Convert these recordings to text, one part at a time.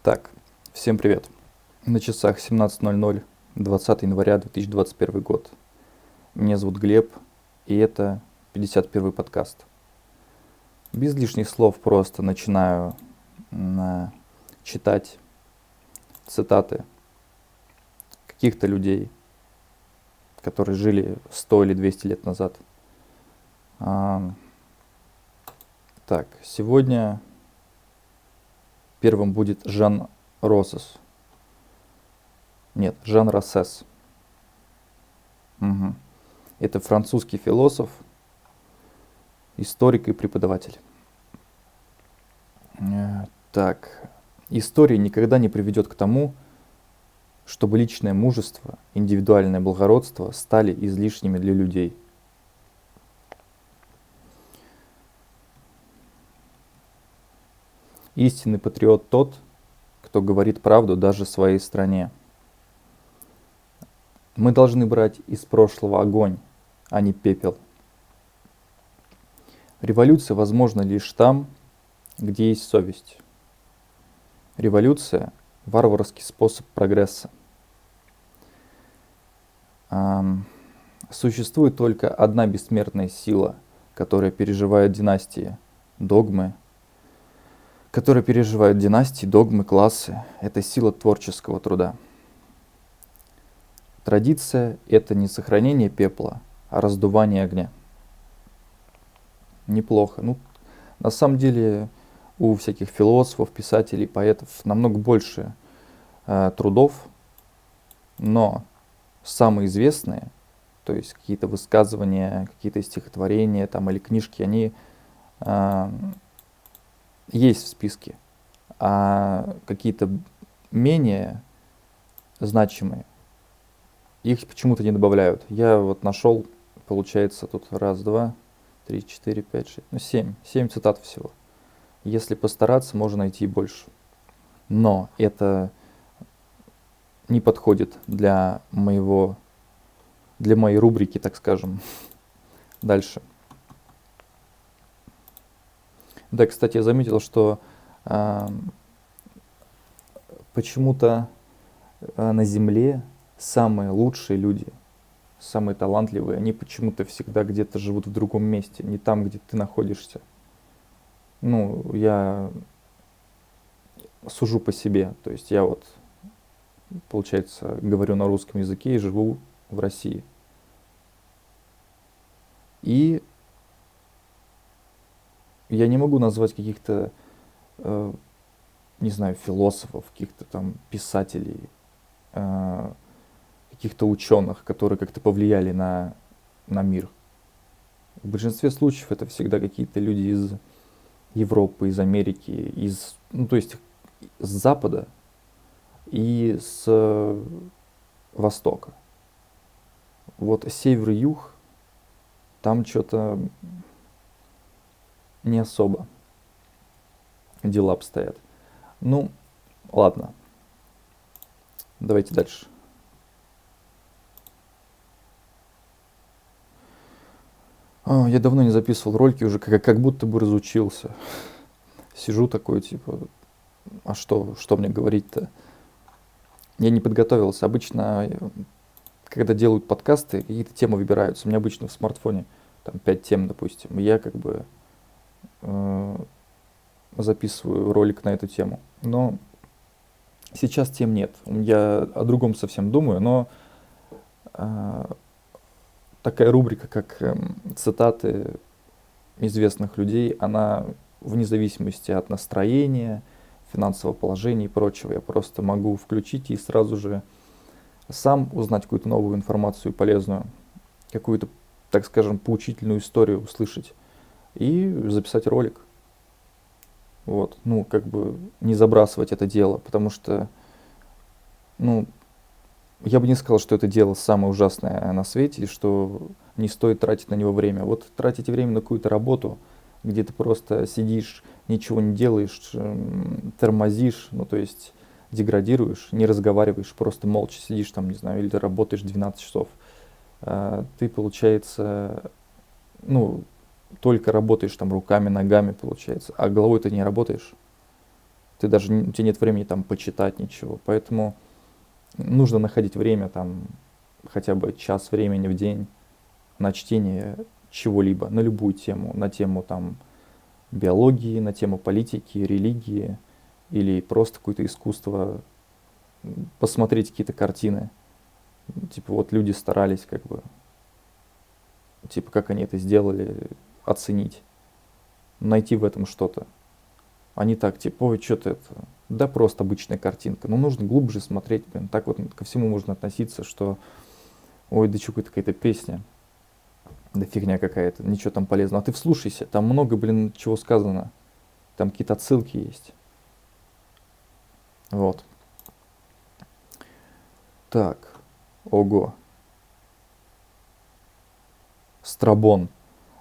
Так, всем привет. На часах 17:00, 20 января 2021 год. Меня зовут Глеб, и это 51-й подкаст. Без лишних слов просто начинаю читать цитаты каких-то людей, которые жили 100 или 200 лет назад. Так, сегодня первым будет Жан Россес. Нет, Жан Россес. Угу. Это французский философ, историк и преподаватель. Так, история никогда не приведет к тому, чтобы личное мужество, индивидуальное благородство стали излишними для людей. Истинный патриот тот, кто говорит правду даже своей стране. Мы должны брать из прошлого огонь, а не пепел. Революция возможна лишь там, где есть совесть. Революция – варварский способ прогресса. Существует только одна бессмертная сила, которая переживает династии, догмы, классы. Это сила творческого труда. Традиция – это не сохранение пепла, а раздувание огня. Неплохо. На самом деле у всяких философов, писателей, поэтов намного больше трудов, но самые известные, то есть какие-то высказывания, какие-то стихотворения там, или книжки, они есть в списке, а какие-то менее значимые, их почему-то не добавляют. Я вот нашел, получается, тут 1, 2, 3, 4, 5, 6, 7 цитат всего. Если постараться, можно найти и больше. Но это не подходит для моей рубрики, так скажем. Дальше. Да, кстати, я заметил, что почему-то на Земле самые лучшие люди, самые талантливые, они почему-то всегда где-то живут в другом месте, не там, где ты находишься. Я сужу по себе, то есть я вот, получается, говорю на русском языке и живу в России. И я не могу назвать каких-то, не знаю, философов, каких-то там писателей, каких-то ученых, которые как-то повлияли на мир. В большинстве случаев это всегда какие-то люди из Европы, из Америки, то есть с Запада и с Востока. Вот север и юг, там что-то не особо дела обстоят. Ладно. Давайте дальше. Я давно не записывал ролики, уже как будто бы разучился. Сижу такой, типа, а что мне говорить-то? Я не подготовился. Обычно, когда делают подкасты, какие-то темы выбираются. У меня обычно в смартфоне там 5 тем, допустим. Я записываю ролик на эту тему. Но сейчас тем нет. Я о другом совсем думаю, но такая рубрика, как цитаты известных людей, она вне зависимости от настроения, финансового положения и прочего, я просто могу включить и сразу же сам узнать какую-то новую информацию полезную, какую-то, так скажем, поучительную историю услышать и записать ролик. Вот, не забрасывать это дело, потому что, я бы не сказал, что это дело самое ужасное на свете, и что не стоит тратить на него время. Вот тратить время на какую-то работу, где ты просто сидишь, ничего не делаешь, тормозишь, то есть деградируешь, не разговариваешь, просто молча сидишь там, не знаю, или ты работаешь 12 часов. Ты, получается, только работаешь там руками, ногами, получается, а головой ты не работаешь. Ты даже, у тебя нет времени там почитать ничего. Поэтому нужно находить время, там, хотя бы час времени в день на чтение чего-либо, на любую тему, на тему там биологии, на тему политики, религии или просто какое-то искусство, посмотреть какие-то картины. Типа вот люди старались как бы, типа как они это сделали, оценить, найти в этом что-то. А не так, типа, ой, что-то это, да просто обычная картинка. Но нужно глубже смотреть, блин, так вот ко всему можно относиться, что, ой, да что, какая-то песня, да фигня какая-то, ничего там полезного. А ты вслушайся, там много, блин, чего сказано, там какие-то отсылки есть. Вот. Так, ого. Страбон,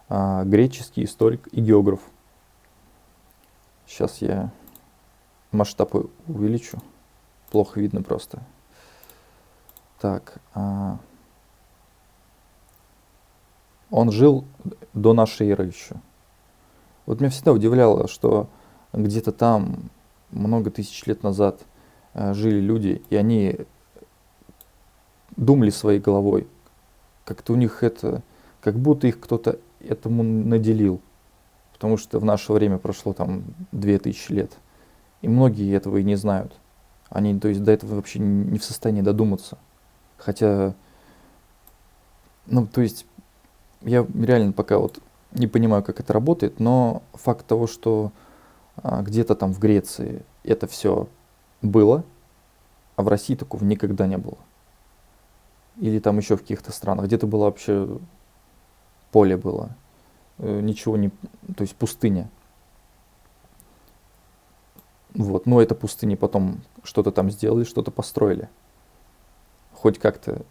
греческий историк и географ. Сейчас я масштаб увеличу. Плохо видно просто. Так. Он жил до нашей эры еще. Вот меня всегда удивляло, что где-то там много тысяч лет назад жили люди, и они думали своей головой. Как-то у них это, как будто их кто-то этому наделил. Потому что в наше время прошло там 2000 лет. И многие этого и не знают. Они, то есть, до этого вообще не в состоянии додуматься. Хотя, ну, то есть, я реально пока вот не понимаю, как это работает, но факт того, что где-то там в Греции это все было, а в России такого никогда не было. Или там еще в каких-то странах. Где-то было вообще поле было. Ничего не... То есть пустыня. Вот. Но это пустыни потом что-то там сделали, что-то построили. Хоть как-то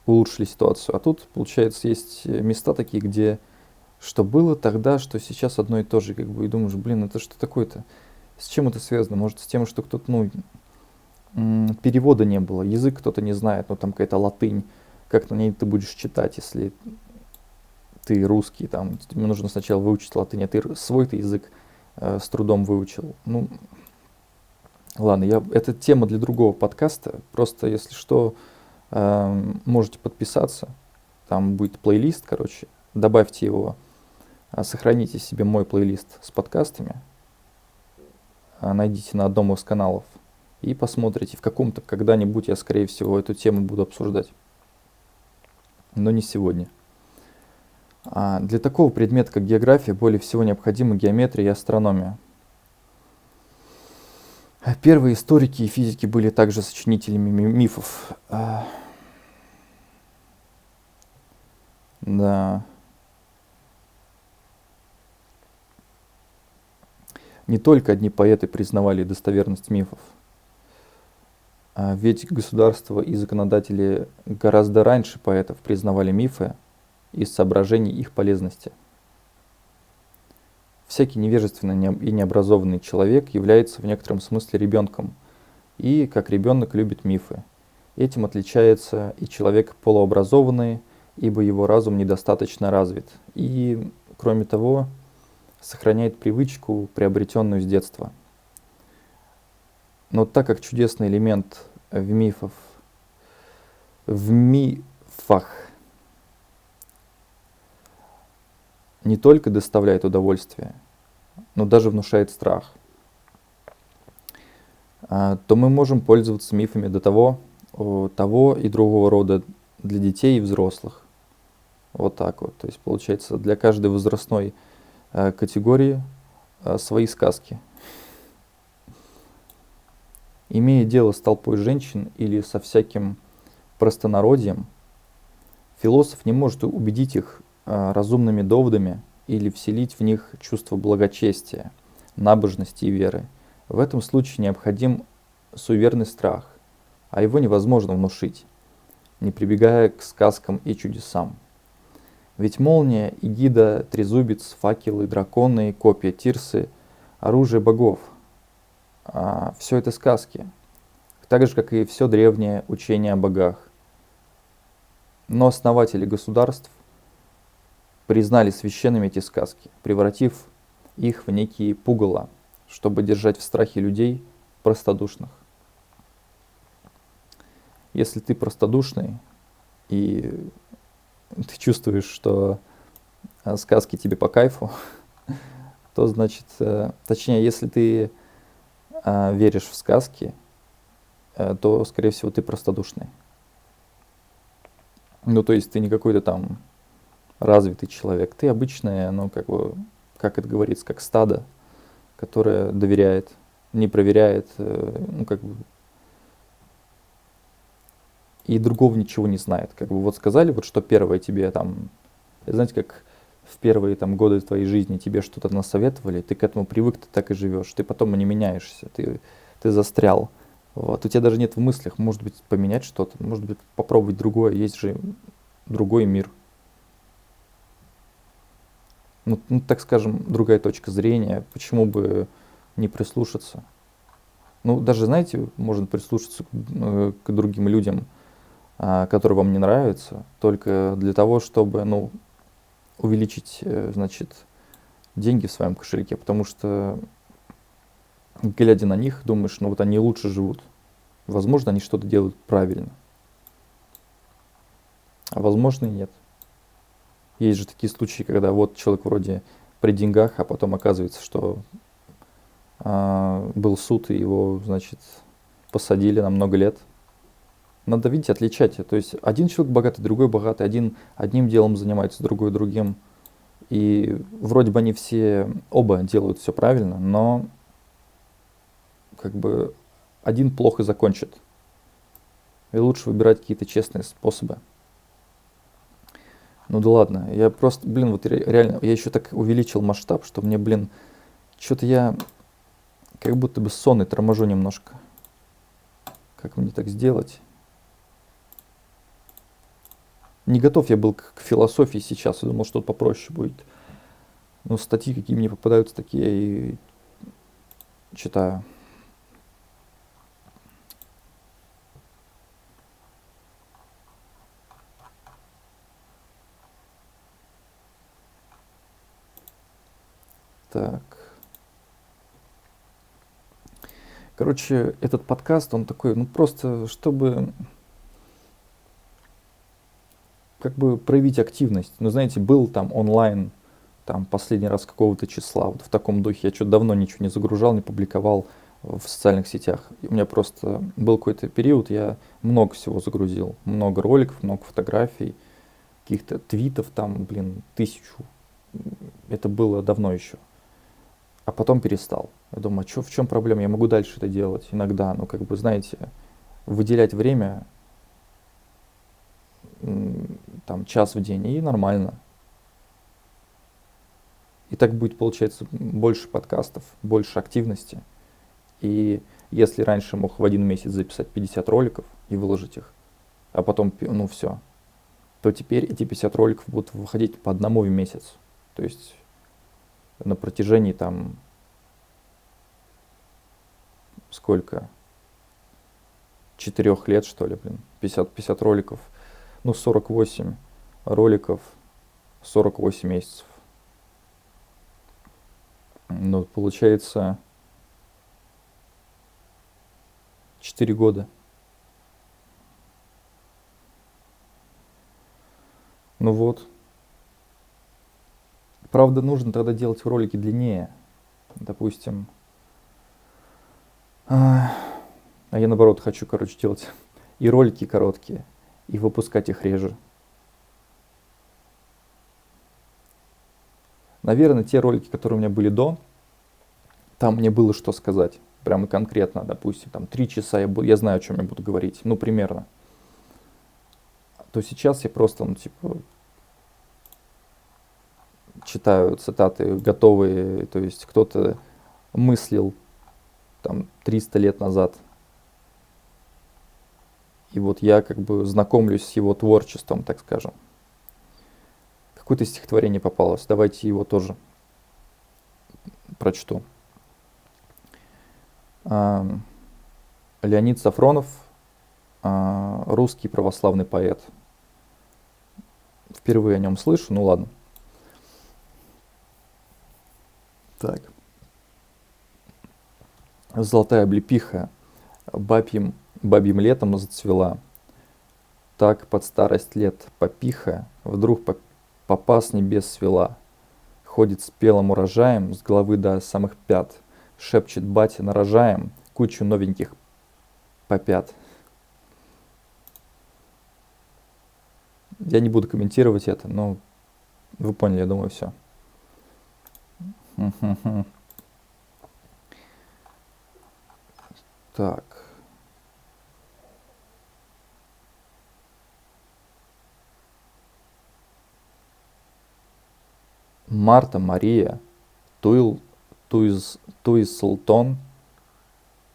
улучшили ситуацию. А тут, получается, есть места такие, где что было тогда, что сейчас одно и то же. Как бы, и думаешь, блин, это что такое-то? С чем это связано? Может, с тем, что кто-то, ну, перевода не было, язык кто-то не знает, ну там какая-то латынь, как на ней ты будешь читать, если ты русский, там, тебе нужно сначала выучить латынь, а ты свой-то язык с трудом выучил. Ну, ладно, это тема для другого подкаста, просто если что, можете подписаться, там будет плейлист, короче, добавьте его, сохраните себе мой плейлист с подкастами, найдите на одном из каналов и посмотрите, в каком-то, когда-нибудь я, скорее всего, эту тему буду обсуждать, но не сегодня. Для такого предмета, как география, более всего необходима геометрия и астрономия. Первые историки и физики были также сочинителями мифов. Да. Не только одни поэты признавали достоверность мифов. Ведь государства и законодатели гораздо раньше поэтов признавали мифы из соображений их полезности. Всякий невежественный и необразованный человек является в некотором смысле ребенком, и как ребенок любит мифы. Этим отличается и человек полуобразованный, ибо его разум недостаточно развит, и, кроме того, сохраняет привычку, приобретенную с детства. Но так как чудесный элемент в мифах не только доставляет удовольствие, но даже внушает страх, то мы можем пользоваться мифами до того и другого рода для детей и взрослых. Вот так вот. То есть получается для каждой возрастной категории свои сказки. Имея дело с толпой женщин или со всяким простонародьем, философ не может убедить их разумными доводами или вселить в них чувство благочестия, набожности и веры. В этом случае необходим суеверный страх, а его невозможно внушить, не прибегая к сказкам и чудесам. Ведь молния, эгида, трезубец, факелы, драконы, копья Тирсы, оружие богов – все это сказки, так же, как и все древнее учение о богах. Но основатели государств признали священными эти сказки, превратив их в некие пугало, чтобы держать в страхе людей простодушных. Если ты простодушный и ты чувствуешь, что сказки тебе по кайфу, то значит, точнее, если ты веришь в сказки, то, скорее всего, ты простодушный. Ну, то есть ты не какой-то там развитый человек. Ты обычное, ну, как бы, как это говорится, как стадо, которое доверяет, не проверяет, ну, как бы, и другого ничего не знает. Как бы вот сказали, вот что первое тебе там, знаете, как в первые там годы твоей жизни тебе что-то насоветовали, ты к этому привык, ты так и живешь, ты потом не меняешься, ты застрял. Вот. У тебя даже нет в мыслях, может быть, поменять что-то, может быть, попробовать другое, есть же другой мир. Ну, так скажем, другая точка зрения, почему бы не прислушаться? Ну, даже, знаете, можно прислушаться к другим людям, которые вам не нравятся, только для того, чтобы, ну, увеличить, значит, деньги в своем кошельке, потому что, глядя на них, думаешь, ну вот они лучше живут. Возможно, они что-то делают правильно, а возможно и нет. Есть же такие случаи, когда вот человек вроде при деньгах, а потом оказывается, что был суд, и его, значит, посадили на много лет. Надо, видите, отличать. То есть один человек богатый, другой богатый, один одним делом занимается, другой другим. И вроде бы они все, оба делают все правильно, но как бы один плохо закончит. И лучше выбирать какие-то честные способы. Ну да ладно, я просто, блин, вот реально, я еще так увеличил масштаб, что мне, блин, что-то я как будто бы сонный, торможу немножко. Как мне так сделать? Не готов я был к философии сейчас, я думал, что-то попроще будет. Но статьи, какие мне попадаются, такие я и читаю. Так. Короче, этот подкаст, он такой, ну просто, чтобы как бы проявить активность. Ну, знаете, был там онлайн, там последний раз какого-то числа, вот в таком духе. Я что-то давно ничего не загружал, не публиковал в социальных сетях. И у меня просто был какой-то период, я много всего загрузил. Много роликов, много фотографий, каких-то твитов там, блин, 1000. Это было давно еще. А потом перестал. Я думаю, а в чем проблема? Я могу дальше это делать иногда. Ну, как бы, знаете, выделять время, там, час в день, и нормально. И так будет, получается, больше подкастов, больше активности. И если раньше мог в один месяц записать 50 роликов и выложить их, а потом, ну, все, то теперь эти 50 роликов будут выходить по одному в месяц. То есть на протяжении там сколько? 4 лет, что ли, блин. 50 роликов. Ну, 48 роликов, 48 месяцев. Ну, получается 4 года. Ну вот. Правда, нужно тогда делать ролики длиннее. Допустим. А я наоборот хочу, короче, делать и ролики короткие, и выпускать их реже. Наверное, те ролики, которые у меня были до, там мне было что сказать. Прямо конкретно, допустим, там 3 часа я знаю, о чем я буду говорить, ну, примерно. То сейчас я просто, ну, типа, читаю цитаты готовые, то есть кто-то мыслил там 300 лет назад. И вот я как бы знакомлюсь с его творчеством, так скажем. Какое-то стихотворение попалось, давайте его тоже прочту. Леонид Сафронов, русский православный поэт. Впервые о нем слышу, ну ладно. Так. Золотая облепиха бабьим летом зацвела. Так под старость лет попиха вдруг попа с небес свела. Ходит спелым урожаем с головы до самых пят. Шепчет батя нарожаем кучу новеньких попят. Я не буду комментировать это, но вы поняли, я думаю, все. Так. Марта Мария Туизлтон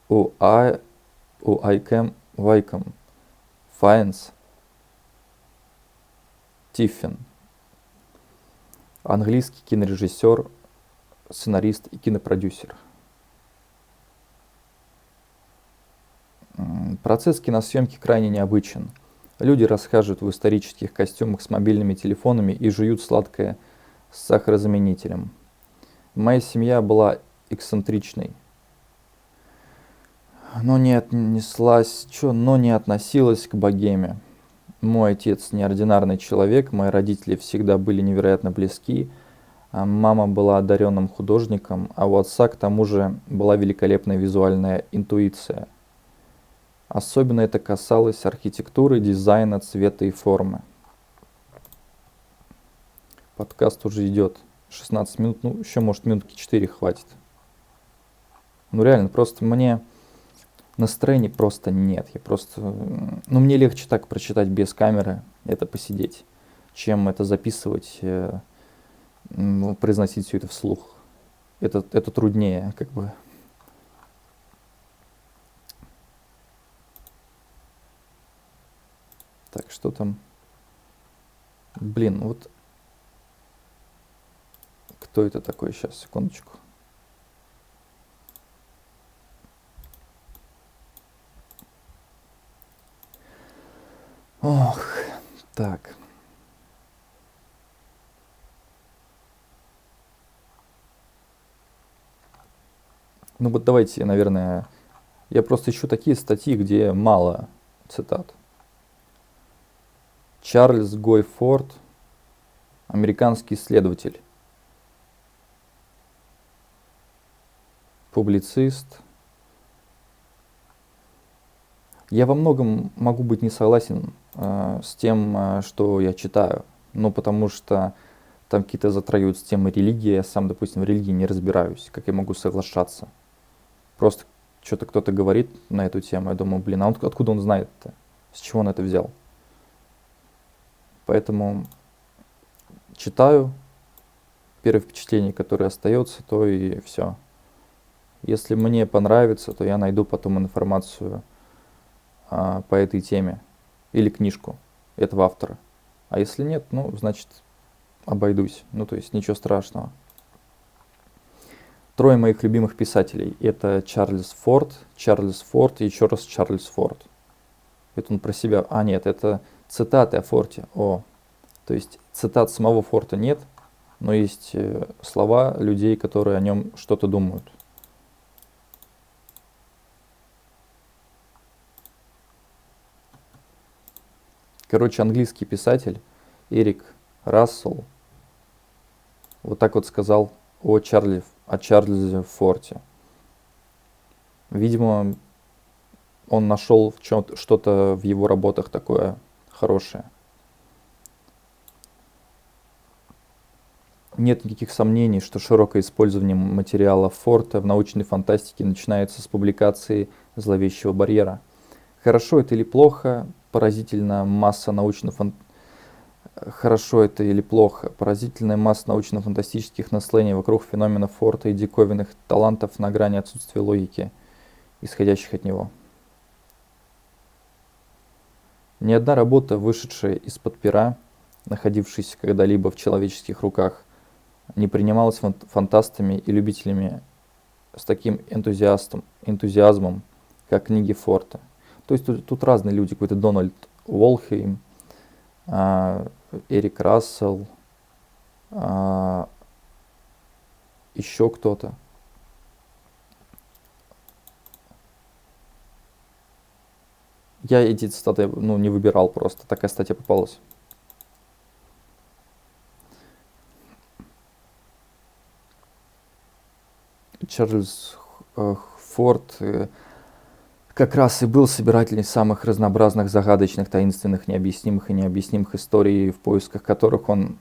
Уайкем Вайком Файнс Тиффин. Английский кинорежиссер, сценарист и кинопродюсер. Процесс киносъемки крайне необычен. Люди расхаживают в исторических костюмах с мобильными телефонами и жуют сладкое с сахарозаменителем. Моя семья была эксцентричной, но не относилась к богеме. Мой отец неординарный человек, мои родители всегда были невероятно близки, мама была одаренным художником, а у отца к тому же была великолепная визуальная интуиция. Особенно это касалось архитектуры, дизайна, цвета и формы. Подкаст уже идет 16 минут, ну еще может минутки 4 хватит. Ну реально, просто мне настроения просто нет. Мне легче так прочитать без камеры, это посидеть, чем это записывать, произносить все это вслух. Это труднее, как бы. Так, что там? Блин, вот кто это такой? Сейчас, секундочку. Ох, так. Ну вот давайте, наверное, я просто ищу такие статьи, где мало цитат. Чарльз Гойфорд, американский исследователь, публицист. Я во многом могу быть не согласен с тем, что я читаю, потому что там какие-то затрагиваются темы религии, я сам, допустим, в религии не разбираюсь, как я могу соглашаться. Просто что-то кто-то говорит на эту тему, я думаю, блин, а откуда он знает-то? С чего он это взял? Поэтому читаю, первое впечатление, которое остается, то и все. Если мне понравится, то я найду потом информацию по этой теме или книжку этого автора. А если нет, значит, обойдусь. То есть ничего страшного. Трое моих любимых писателей. Это Чарльз Форд и еще раз Чарльз Форд. Это он про себя. Нет, это цитаты о Форте. То есть цитат самого Форта нет, но есть слова людей, которые о нем что-то думают. Короче, английский писатель Эрик Рассел вот так вот сказал о Чарльзе Форте. Видимо, он нашел что-то в его работах такое хорошее. Нет никаких сомнений, что широкое использование материала Форта в научной фантастике начинается с публикации «Зловещего барьера». Хорошо это или плохо, поразительная масса научно-фантастических наслоений вокруг феномена Форта и диковинных талантов на грани отсутствия логики, исходящих от него. Ни одна работа, вышедшая из-под пера, находившаяся когда-либо в человеческих руках, не принималась фантастами и любителями с таким энтузиазмом, как книги Форта. То есть тут разные люди, какой-то Дональд Уолхейм, Эрик Рассел, еще кто-то. Я эти цитаты, ну, не выбирал просто, такая статья попалась. Чарльз Форд как раз и был собирателем самых разнообразных, загадочных, таинственных, необъяснимых и необъяснимых историй, в поисках которых он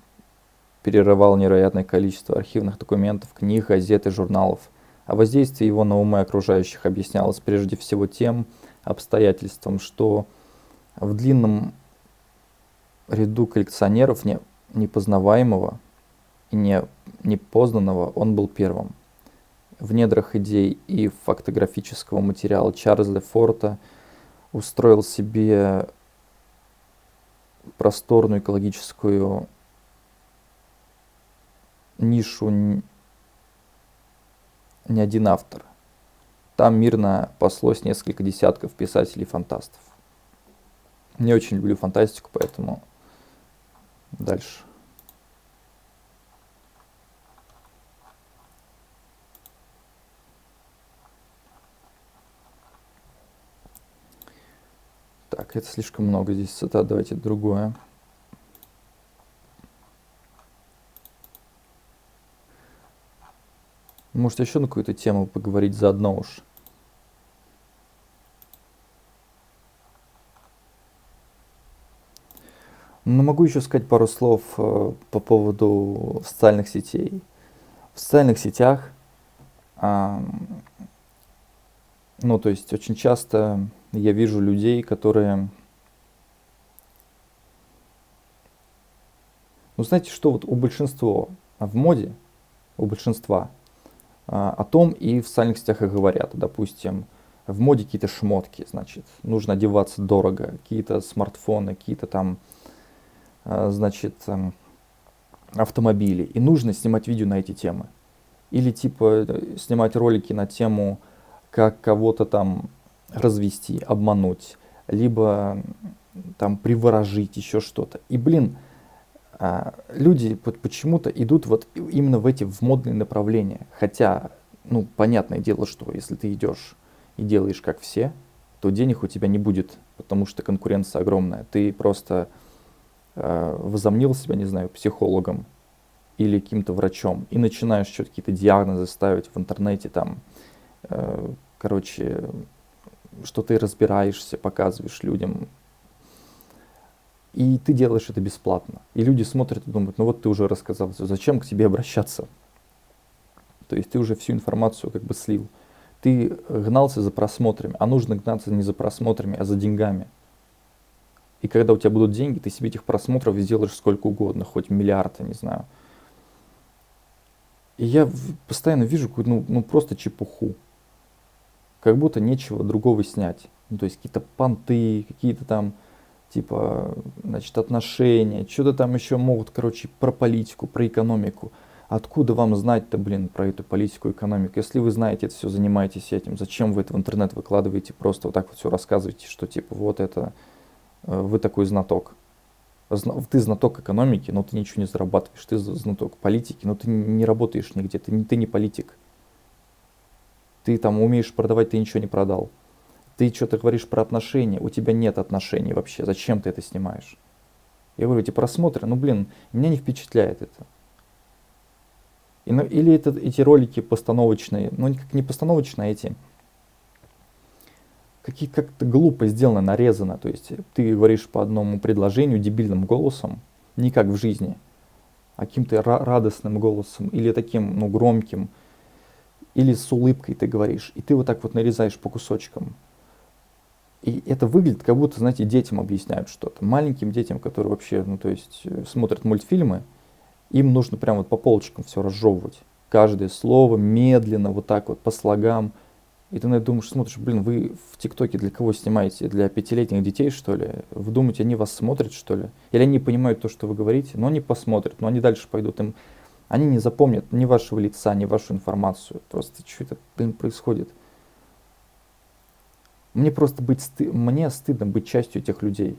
перерывал невероятное количество архивных документов, книг, газет и журналов. А воздействие его на умы окружающих объяснялось прежде всего тем обстоятельством, что в длинном ряду коллекционеров непознаваемого и непознанного он был первым. В недрах идей и фактографического материала Чарльза Форта устроил себе просторную экологическую нишу не один автор. Там мирно паслось несколько десятков писателей-фантастов. Не очень люблю фантастику, поэтому дальше. Так, это слишком много здесь цитат, давайте другое. Может, еще на какую-то тему поговорить заодно уж. Но могу еще сказать пару слов по поводу социальных сетей. В социальных сетях, ну, то есть очень часто я вижу людей, которые, ну, знаете, что вот у большинства в моде, у большинства о том и в социальных сетях и говорят. Допустим, в моде какие-то шмотки, значит, нужно одеваться дорого, какие-то смартфоны, какие-то там, значит, автомобили. И нужно снимать видео на эти темы. Или типа снимать ролики на тему, как кого-то там развести, обмануть, либо там приворожить, еще что-то. И, блин, люди почему-то идут вот именно в модные направления. Хотя, ну, понятное дело, что если ты идешь и делаешь как все, то денег у тебя не будет, потому что конкуренция огромная. Ты просто возомнил себя, не знаю, психологом или каким-то врачом и начинаешь что-то какие-то диагнозы ставить в интернете, там, короче, что ты разбираешься, показываешь людям. И ты делаешь это бесплатно. И люди смотрят и думают, ну вот ты уже рассказал, зачем к тебе обращаться? То есть ты уже всю информацию как бы слил. Ты гнался за просмотрами, а нужно гнаться не за просмотрами, а за деньгами. И когда у тебя будут деньги, ты себе этих просмотров сделаешь сколько угодно, хоть миллиард, я не знаю. И я постоянно вижу какую-то, ну просто чепуху. Как будто нечего другого снять. Ну, то есть какие-то понты, какие-то там, типа, значит, отношения, что-то там еще могут, короче, про политику, про экономику. Откуда вам знать-то, блин, про эту политику, экономику? Если вы знаете это все, занимаетесь этим, зачем вы это в интернет выкладываете, просто вот так вот все рассказываете, что типа вот это, вы такой знаток. Ты знаток экономики, но ты ничего не зарабатываешь. Ты знаток политики, но ты не работаешь нигде, ты не политик. Ты там умеешь продавать, ты ничего не продал. Ты что-то говоришь про отношения, у тебя нет отношений вообще. Зачем ты это снимаешь? Я говорю, эти просмотры, ну блин, меня не впечатляет это. Или эти ролики постановочные, ну как не постановочные, а эти как-то глупо сделано, нарезано. То есть ты говоришь по одному предложению дебильным голосом, не как в жизни, а каким-то радостным голосом или таким, ну, громким, или с улыбкой ты говоришь, и ты вот так вот нарезаешь по кусочкам. И это выглядит, как будто, знаете, детям объясняют что-то. Маленьким детям, которые вообще, ну, то есть, смотрят мультфильмы, им нужно прям вот по полочкам все разжевывать. Каждое слово медленно, вот так вот, по слогам. И ты на это думаешь, смотришь, блин, вы в ТикТоке для кого снимаете? Для пятилетних детей, что ли? Вы думаете, они вас смотрят, что ли? Или они понимают то, что вы говорите, но они посмотрят, но они дальше пойдут. Они не запомнят ни вашего лица, ни вашу информацию. Просто что это, блин, происходит? Мне просто мне стыдно быть частью этих людей,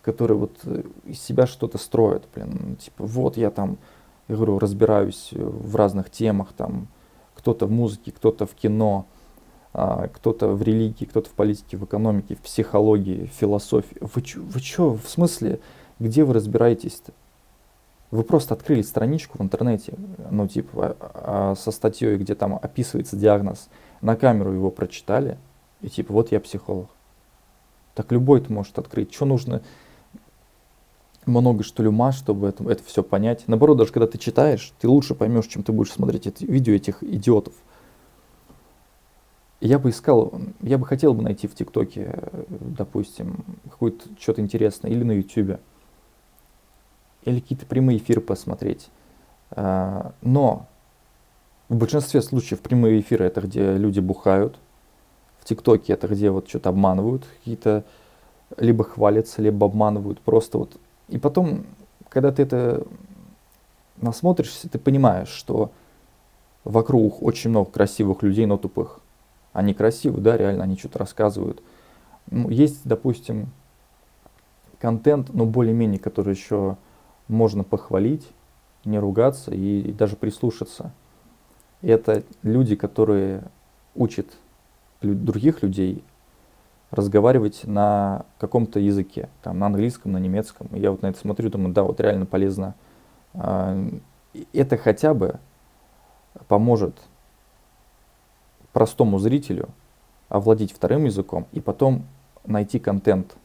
которые вот из себя что-то строят, блин, типа вот я там, я говорю, разбираюсь в разных темах, там кто-то в музыке, кто-то в кино, кто-то в религии, кто-то в политике, в экономике, в психологии, в философии. Вы чё, в смысле, где вы разбираетесь-то? Вы просто открыли страничку в интернете, ну, типа, со статьей, где там описывается диагноз, на камеру его прочитали, и типа, вот я психолог. Так любой это может открыть. Что нужно много, что ли, ума, чтобы это все понять? Наоборот, даже когда ты читаешь, ты лучше поймешь, чем ты будешь смотреть это видео этих идиотов. И я бы хотел бы найти в ТикТоке, допустим, какое-то что-то интересное, или на Ютубе, или какие-то прямые эфиры посмотреть. Но в большинстве случаев прямые эфиры это где люди бухают, в ТикТоке это где вот что-то обманывают, какие-то либо хвалятся, либо обманывают, просто вот. И потом, когда ты это насмотришься, ты понимаешь, что вокруг очень много красивых людей, но тупых. Они красивые, да, реально, они что-то рассказывают. Ну, есть, допустим, контент, но более-менее, который еще можно похвалить, не ругаться и даже прислушаться. И это люди, которые учат других людей разговаривать на каком-то языке, там, на английском, на немецком. И я вот на это смотрю, думаю, да, вот реально полезно. Это хотя бы поможет простому зрителю овладеть вторым языком и потом найти контент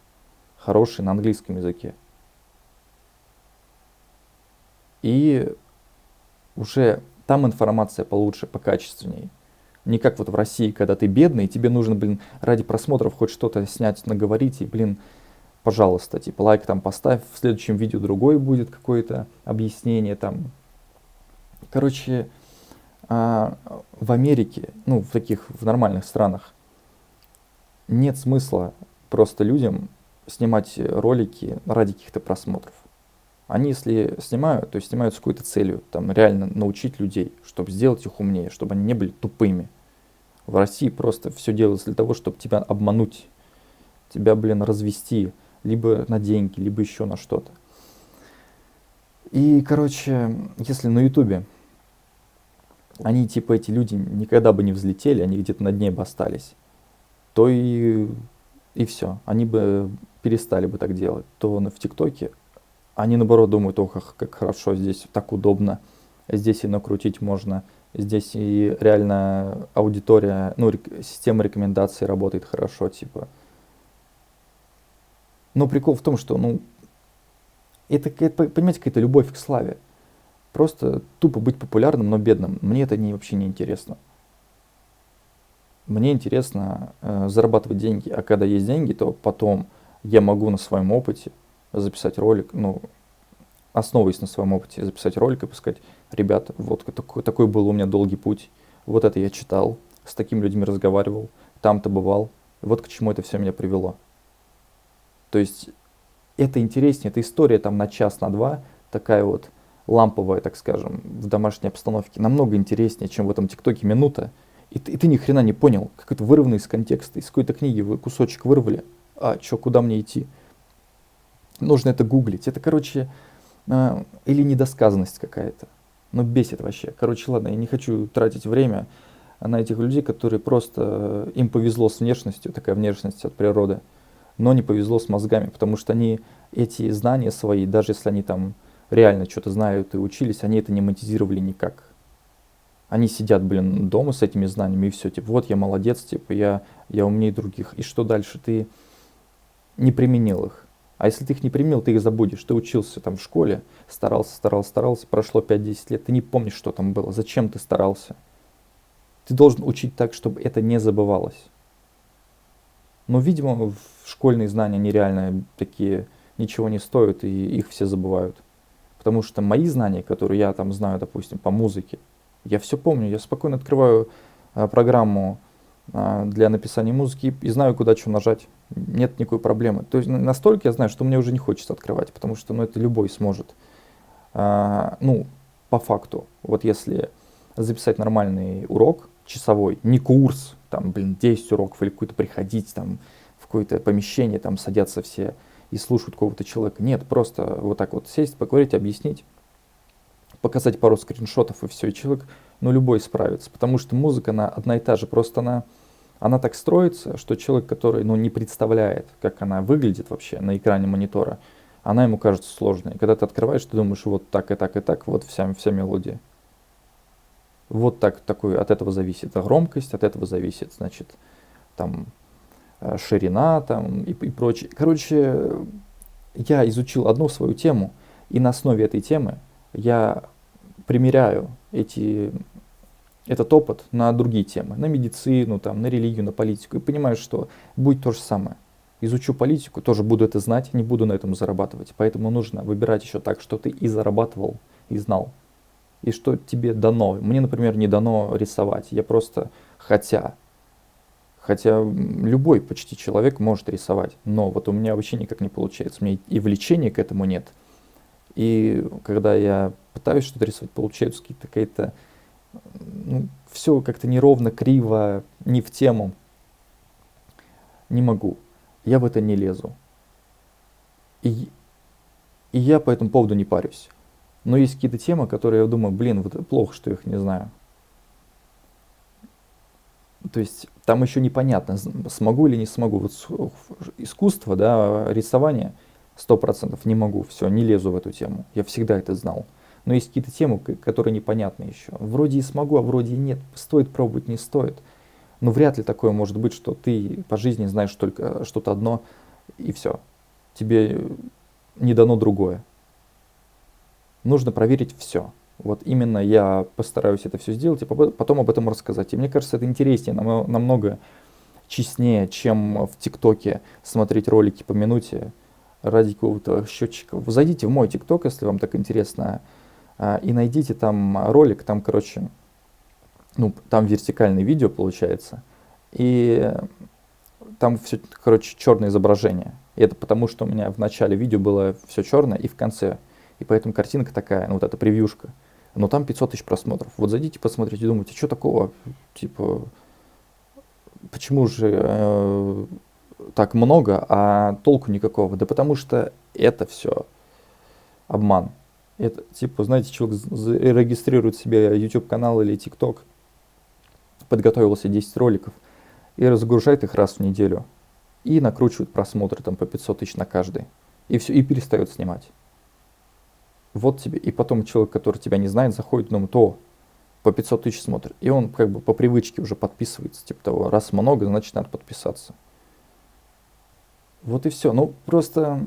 хороший на английском языке. И уже там информация получше, покачественней. Не как вот в России, когда ты бедный, и тебе нужно, ради просмотров хоть что-то снять, наговорить, и, пожалуйста, типа лайк там поставь, в следующем видео другое будет какое-то объяснение там. Короче, в Америке, ну, в нормальных странах, нет смысла просто людям снимать ролики ради каких-то просмотров. Они, если снимают, то снимают с какой-то целью, там, реально научить людей, чтобы сделать их умнее, чтобы они не были тупыми. В России просто все делается для того, чтобы тебя обмануть, тебя, развести, либо на деньги, либо еще на что-то. И, короче, если на Ютубе они, типа, эти люди никогда бы не взлетели, они где-то на дне бы остались, то и все, они бы перестали бы так делать. То в ТикТоке они, наоборот, думают, ох, как хорошо, здесь так удобно, здесь и накрутить можно, здесь и реально аудитория, ну, система рекомендаций работает хорошо, типа. Но прикол в том, что, это, понимаете, какая-то любовь к славе. Просто тупо быть популярным, но бедным. Мне это вообще не интересно. Мне интересно зарабатывать деньги, а когда есть деньги, то потом я могу на своем опыте записать ролик, основываясь на своем опыте, записать ролик и сказать, ребята, вот такой был у меня долгий путь, вот это я читал, с такими людьми разговаривал, там-то бывал, вот к чему это все меня привело. То есть это интереснее, эта история там на час, на два, такая вот ламповая, так скажем, в домашней обстановке, намного интереснее, чем в этом ТикТоке минута, и ты ни хрена не понял, как это вырвано из контекста, из какой-то книги вы кусочек вырвали, куда мне идти? Нужно это гуглить. Это, короче, или недосказанность какая-то. Но бесит вообще. Короче, ладно, я не хочу тратить время на этих людей, которые просто, им повезло с внешностью, такая внешность от природы, но не повезло с мозгами, потому что они эти знания свои, даже если они там реально что-то знают и учились, они это не монетизировали никак. Они сидят, дома с этими знаниями и все, типа, вот я молодец, типа, я умнее других. И что дальше? Ты не применил их. А если ты их не применил, ты их забудешь. Ты учился там в школе, старался, прошло 5-10 лет, ты не помнишь, что там было, зачем ты старался. Ты должен учить так, чтобы это не забывалось. Но, видимо, школьные знания нереально такие, ничего не стоят, и их все забывают. Потому что мои знания, которые я там знаю, допустим, по музыке, я все помню, я спокойно открываю программу для написания музыки и знаю, куда что нажать. Нет никакой проблемы. То есть настолько я знаю, что мне уже не хочется открывать, потому что это любой сможет. По факту, вот если записать нормальный урок часовой, не курс, там, 10 уроков или какой-то приходить там в какое-то помещение, там садятся все и слушают какого-то человека. Нет, просто вот так вот сесть, поговорить, объяснить, показать пару скриншотов и все, и человек, любой справится, потому что музыка, она одна и та же, просто она она так строится, что человек, который, ну, не представляет, как она выглядит вообще на экране монитора, она ему кажется сложной. И когда ты открываешь, ты думаешь, вот так и так и так, вот вся мелодия. Вот так, такой, от этого зависит громкость, от этого зависит, значит, там, ширина там, и прочее. Короче, я изучил одну свою тему, и на основе этой темы я примеряю этот опыт на другие темы, на медицину, там, на религию, на политику, и понимаю, что будет то же самое. Изучу политику, тоже буду это знать, не буду на этом зарабатывать. Поэтому нужно выбирать еще так, что ты и зарабатывал, и знал. И что тебе дано. Мне, например, не дано рисовать. Я просто хотя любой почти человек может рисовать. Но вот у меня вообще никак не получается. У меня и влечения к этому нет. И когда я пытаюсь что-то рисовать, получается какая-то, ну, все как-то неровно, криво, не в тему. Не могу. Я в это не лезу. И, и я по этому поводу не парюсь. Но есть какие-то темы, которые я думаю, блин, вот плохо, что их не знаю. То есть там еще непонятно, смогу или не смогу. Вот искусство, да, рисование 100% не могу, все, не лезу в эту тему. Я всегда это знал. Но есть какие-то темы, которые непонятны еще. Вроде и смогу, а вроде и нет. Стоит пробовать, не стоит. Но вряд ли такое может быть, что ты по жизни знаешь только что-то одно, и все. Тебе не дано другое. Нужно проверить все. Вот именно я постараюсь это все сделать и потом об этом рассказать. И мне кажется, это интереснее, намного честнее, чем в ТикТоке смотреть ролики по минуте ради какого-то счетчика. Вы зайдите в мой ТикТок, если вам так интересно, и найдите там ролик, там, короче, ну, там вертикальное видео получается, и там все, короче, черное изображение. И это потому, что у меня в начале видео было все черное и в конце. И поэтому картинка такая, ну вот эта превьюшка. Но там 500 тысяч просмотров. Вот зайдите, посмотрите, думайте, что такого? Типа, почему же так много, а толку никакого? Да потому что это все обман. Это, типа, знаете, человек регистрирует себе YouTube канал или TikTok, подготовил себе 10 роликов и разгружает их раз в неделю. И накручивает просмотры там по 500 тысяч на каждый. И все, и перестает снимать. Вот тебе. И потом человек, который тебя не знает, заходит, думает, по 500 тысяч смотрит. И он как бы по привычке уже подписывается. Типа того, раз много, значит надо подписаться. Вот и все. Ну, просто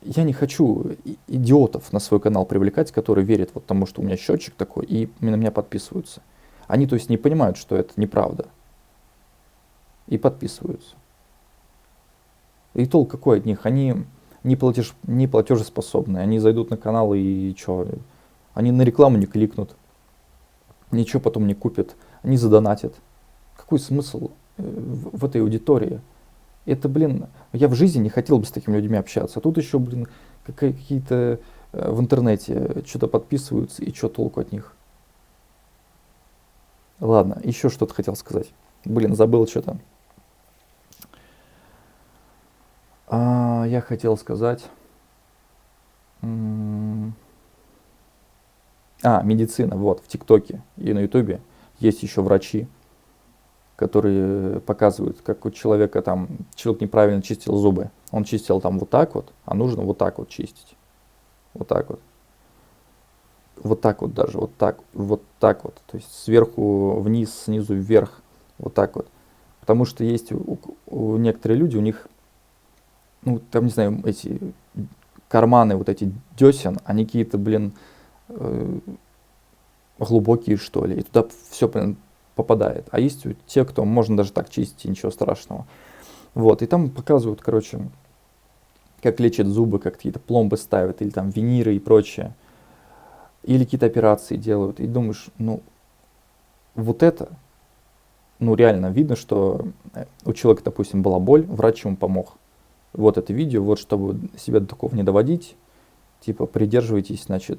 я не хочу идиотов на свой канал привлекать, которые верят вот тому, что у меня счетчик такой, и на меня подписываются. Они, то есть, не понимают, что это неправда. И подписываются. И толк какой от них? Они не платежеспособные. Они зайдут на канал и что? Они на рекламу не кликнут. Ничего потом не купят. Они задонатят. Какой смысл в этой аудитории? Это, блин, я в жизни не хотел бы с такими людьми общаться. А тут еще, блин, какие-то в интернете что-то подписываются, и что толку от них? Ладно, еще что-то хотел сказать. Блин, забыл что-то. Я хотел сказать... медицина, вот, в ТикТоке и на Ютубе есть еще врачи, которые показывают, как у человека там, человек неправильно чистил зубы. Он чистил там вот так вот, а нужно вот так вот чистить. Вот так вот. Вот так вот даже, вот так вот. То есть сверху вниз, снизу вверх, вот так вот. Потому что есть у некоторые люди, у них, ну, там, не знаю, эти карманы, вот эти десен, они какие-то, блин, глубокие, что ли, и туда все попадает. А есть те, кто можно даже так чистить, и ничего страшного. Вот, и там показывают, короче, как лечат зубы, как какие-то пломбы ставят, или там виниры и прочее. Или какие-то операции делают. И думаешь, ну, вот это, ну, реально видно, что у человека, допустим, была боль, врач ему помог. Вот это видео, вот чтобы себя до такого не доводить, типа, придерживайтесь, значит,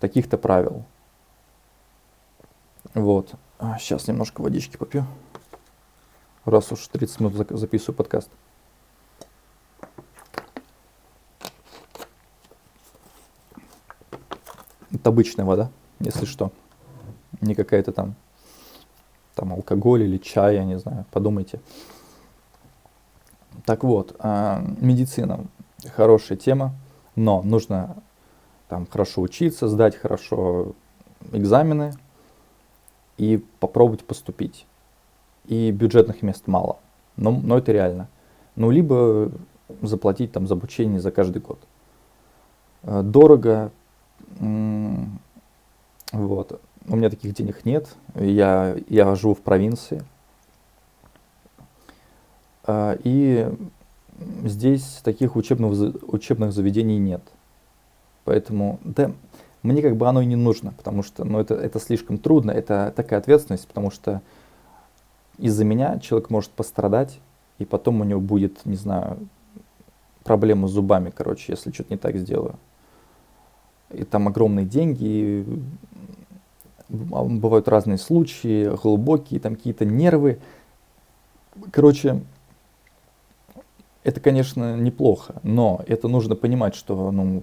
таких-то правил. Вот. Сейчас немножко водички попью. Раз уж 30 минут записываю подкаст. Это обычная вода, если что. Не какая-то там там алкоголь или чай, я не знаю, подумайте. Так вот, медицина хорошая тема, но нужно там хорошо учиться, сдать хорошо экзамены и попробовать поступить. И бюджетных мест мало, но это реально. Ну, либо заплатить там за обучение за каждый год. Дорого, вот. У меня таких денег нет, я живу в провинции. И здесь таких учебных заведений нет. Поэтому, да, мне как бы оно и не нужно, потому что ну, это слишком трудно, это такая ответственность, потому что из-за меня человек может пострадать, и потом у него будет, не знаю, проблема с зубами, короче, если что-то не так сделаю. И там огромные деньги, и бывают разные случаи, глубокие, там какие-то нервы. Короче, это, конечно, неплохо, но это нужно понимать, что ну,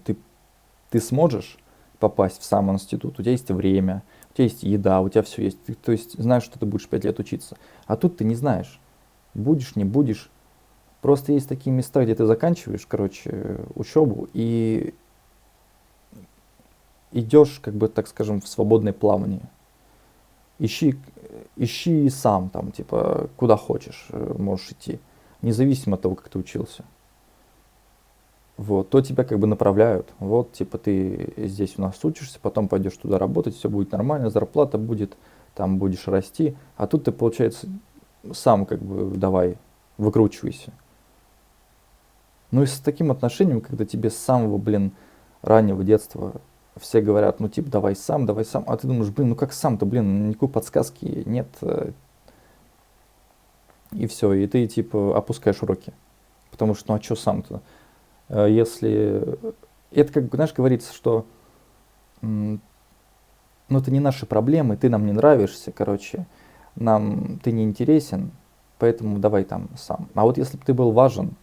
ты сможешь попасть в сам институт, у тебя есть время, у тебя есть еда, у тебя все есть. Ты, то есть знаешь, что ты будешь 5 лет учиться. А тут ты не знаешь, будешь, не будешь. Просто есть такие места, где ты заканчиваешь, короче, учебу и идешь, как бы, так скажем, в свободное плавание. Ищи, ищи сам, там, типа, куда хочешь, можешь идти, независимо от того, как ты учился. Вот, то тебя как бы направляют. Вот, типа, ты здесь у нас учишься, потом пойдешь туда работать, все будет нормально, зарплата будет, там будешь расти. А тут ты, получается, сам как бы давай, выкручивайся. Ну и с таким отношением, когда тебе с самого, блин, раннего детства все говорят, ну типа, давай сам, а ты думаешь, блин, ну как сам-то, блин, никакой подсказки нет, и все, и ты типа опускаешь уроки. Потому что, ну а что сам-то? Если... Это как, знаешь, говорится, что ну это не наши проблемы, ты нам не нравишься, короче, нам ты не интересен, поэтому давай там сам. А вот если бы ты был важен,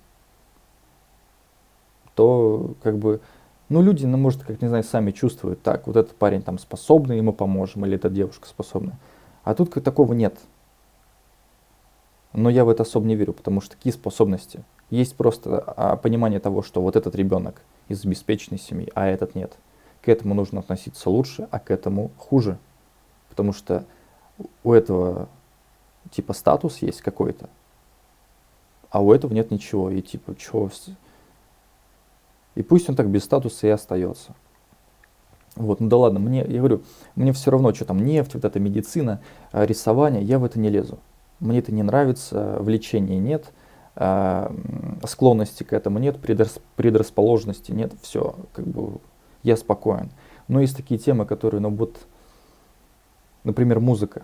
то как бы, ну люди, ну может, как не знаю, сами чувствуют, так, вот этот парень там способный, ему поможем, или эта девушка способна. А тут как такого нет. Но я в это особо не верю, потому что такие способности. Есть просто понимание того, что вот этот ребенок из обеспеченной семьи, а этот нет. К этому нужно относиться лучше, а к этому хуже. Потому что у этого типа статус есть какой-то, а у этого нет ничего. И типа, чего? И пусть он так без статуса и остается. Вот, ну да ладно, я говорю, мне все равно, что там нефть, вот эта медицина, рисование, я в это не лезу. Мне это не нравится, влечения нет, склонности к этому нет, предрасположенности нет, все, как бы я спокоен. Но есть такие темы, которые, ну вот, например, музыка.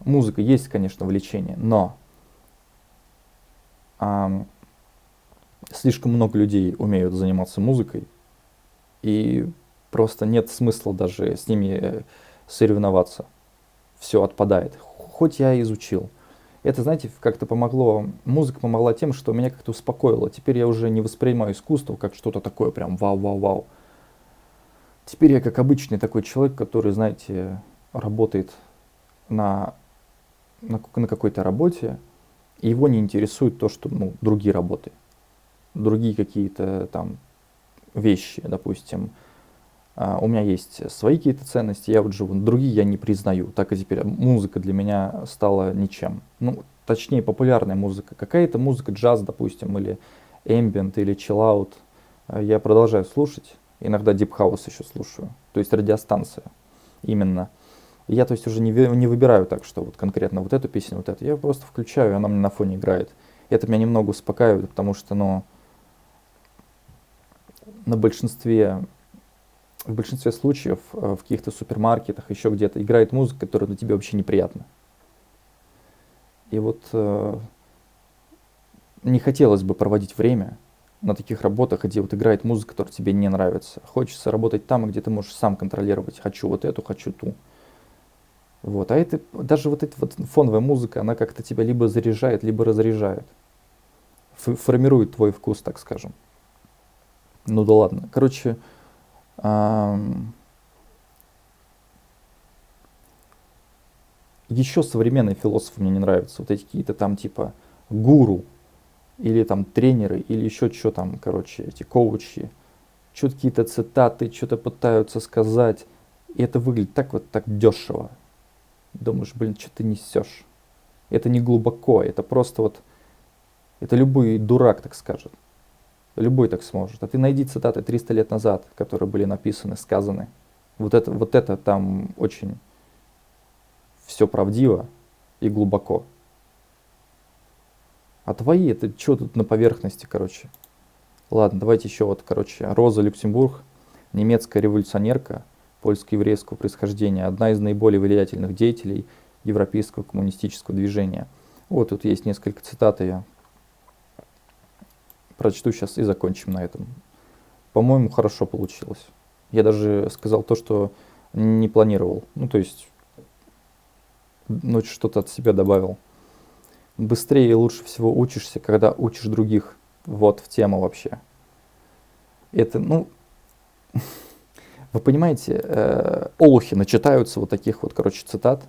Музыка есть, конечно, влечение, но слишком много людей умеют заниматься музыкой, и просто нет смысла даже с ними соревноваться. Все отпадает. Хоть я и изучил. Это, знаете, как-то помогло, музыка помогла тем, что меня как-то успокоило. Теперь я уже не воспринимаю искусство как что-то такое прям вау-вау-вау. Теперь я как обычный такой человек, который, знаете, работает на какой-то работе, и его не интересует то, что ну, другие работы, другие какие-то там вещи, допустим. У меня есть свои какие-то ценности, я вот живу, другие я не признаю. Так и теперь музыка для меня стала ничем. Ну, точнее, популярная музыка. Какая-то музыка, джаз, допустим, или ambient, или chill out. Я продолжаю слушать. Иногда deep house еще слушаю. То есть радиостанция именно. И я, то есть, уже не выбираю так, что вот конкретно вот эту песню, вот эту. Я просто включаю, и она мне на фоне играет. И это меня немного успокаивает, потому что, ну, на в большинстве случаев в каких-то супермаркетах, еще где-то играет музыка, которая на тебе вообще неприятна. И вот не хотелось бы проводить время на таких работах, где вот играет музыка, которая тебе не нравится. Хочется работать там, где ты можешь сам контролировать. Хочу вот эту, хочу ту. Вот. А это, даже вот эта вот фоновая музыка, она как-то тебя либо заряжает, либо разряжает. Формирует твой вкус, так скажем. Ну да ладно. Короче, еще современные философы мне не нравятся. Вот эти какие-то там типа гуру, или там тренеры, или еще что там, короче, эти коучи. Что-то какие-то цитаты, что-то пытаются сказать. И это выглядит так вот, так дешево. Думаешь, блин, что ты несешь? Это не глубоко, это просто вот, это любой дурак так скажет. Любой так сможет. А ты найди цитаты 300 лет назад, которые были написаны, сказаны. Вот это там очень все правдиво и глубоко. А твои, это что тут на поверхности, короче? Ладно, давайте еще вот, короче, Роза Люксембург, немецкая революционерка польско-еврейского происхождения, одна из наиболее влиятельных деятелей европейского коммунистического движения. Вот тут есть несколько цитат, я прочту сейчас и закончим на этом. По-моему, хорошо получилось. Я даже сказал то, что не планировал. Ну, то есть, ну, что-то от себя добавил. Быстрее и лучше всего учишься, когда учишь других. Вот в тему вообще. Это, ну, вы понимаете, олухи начитаются вот таких вот, короче, цитат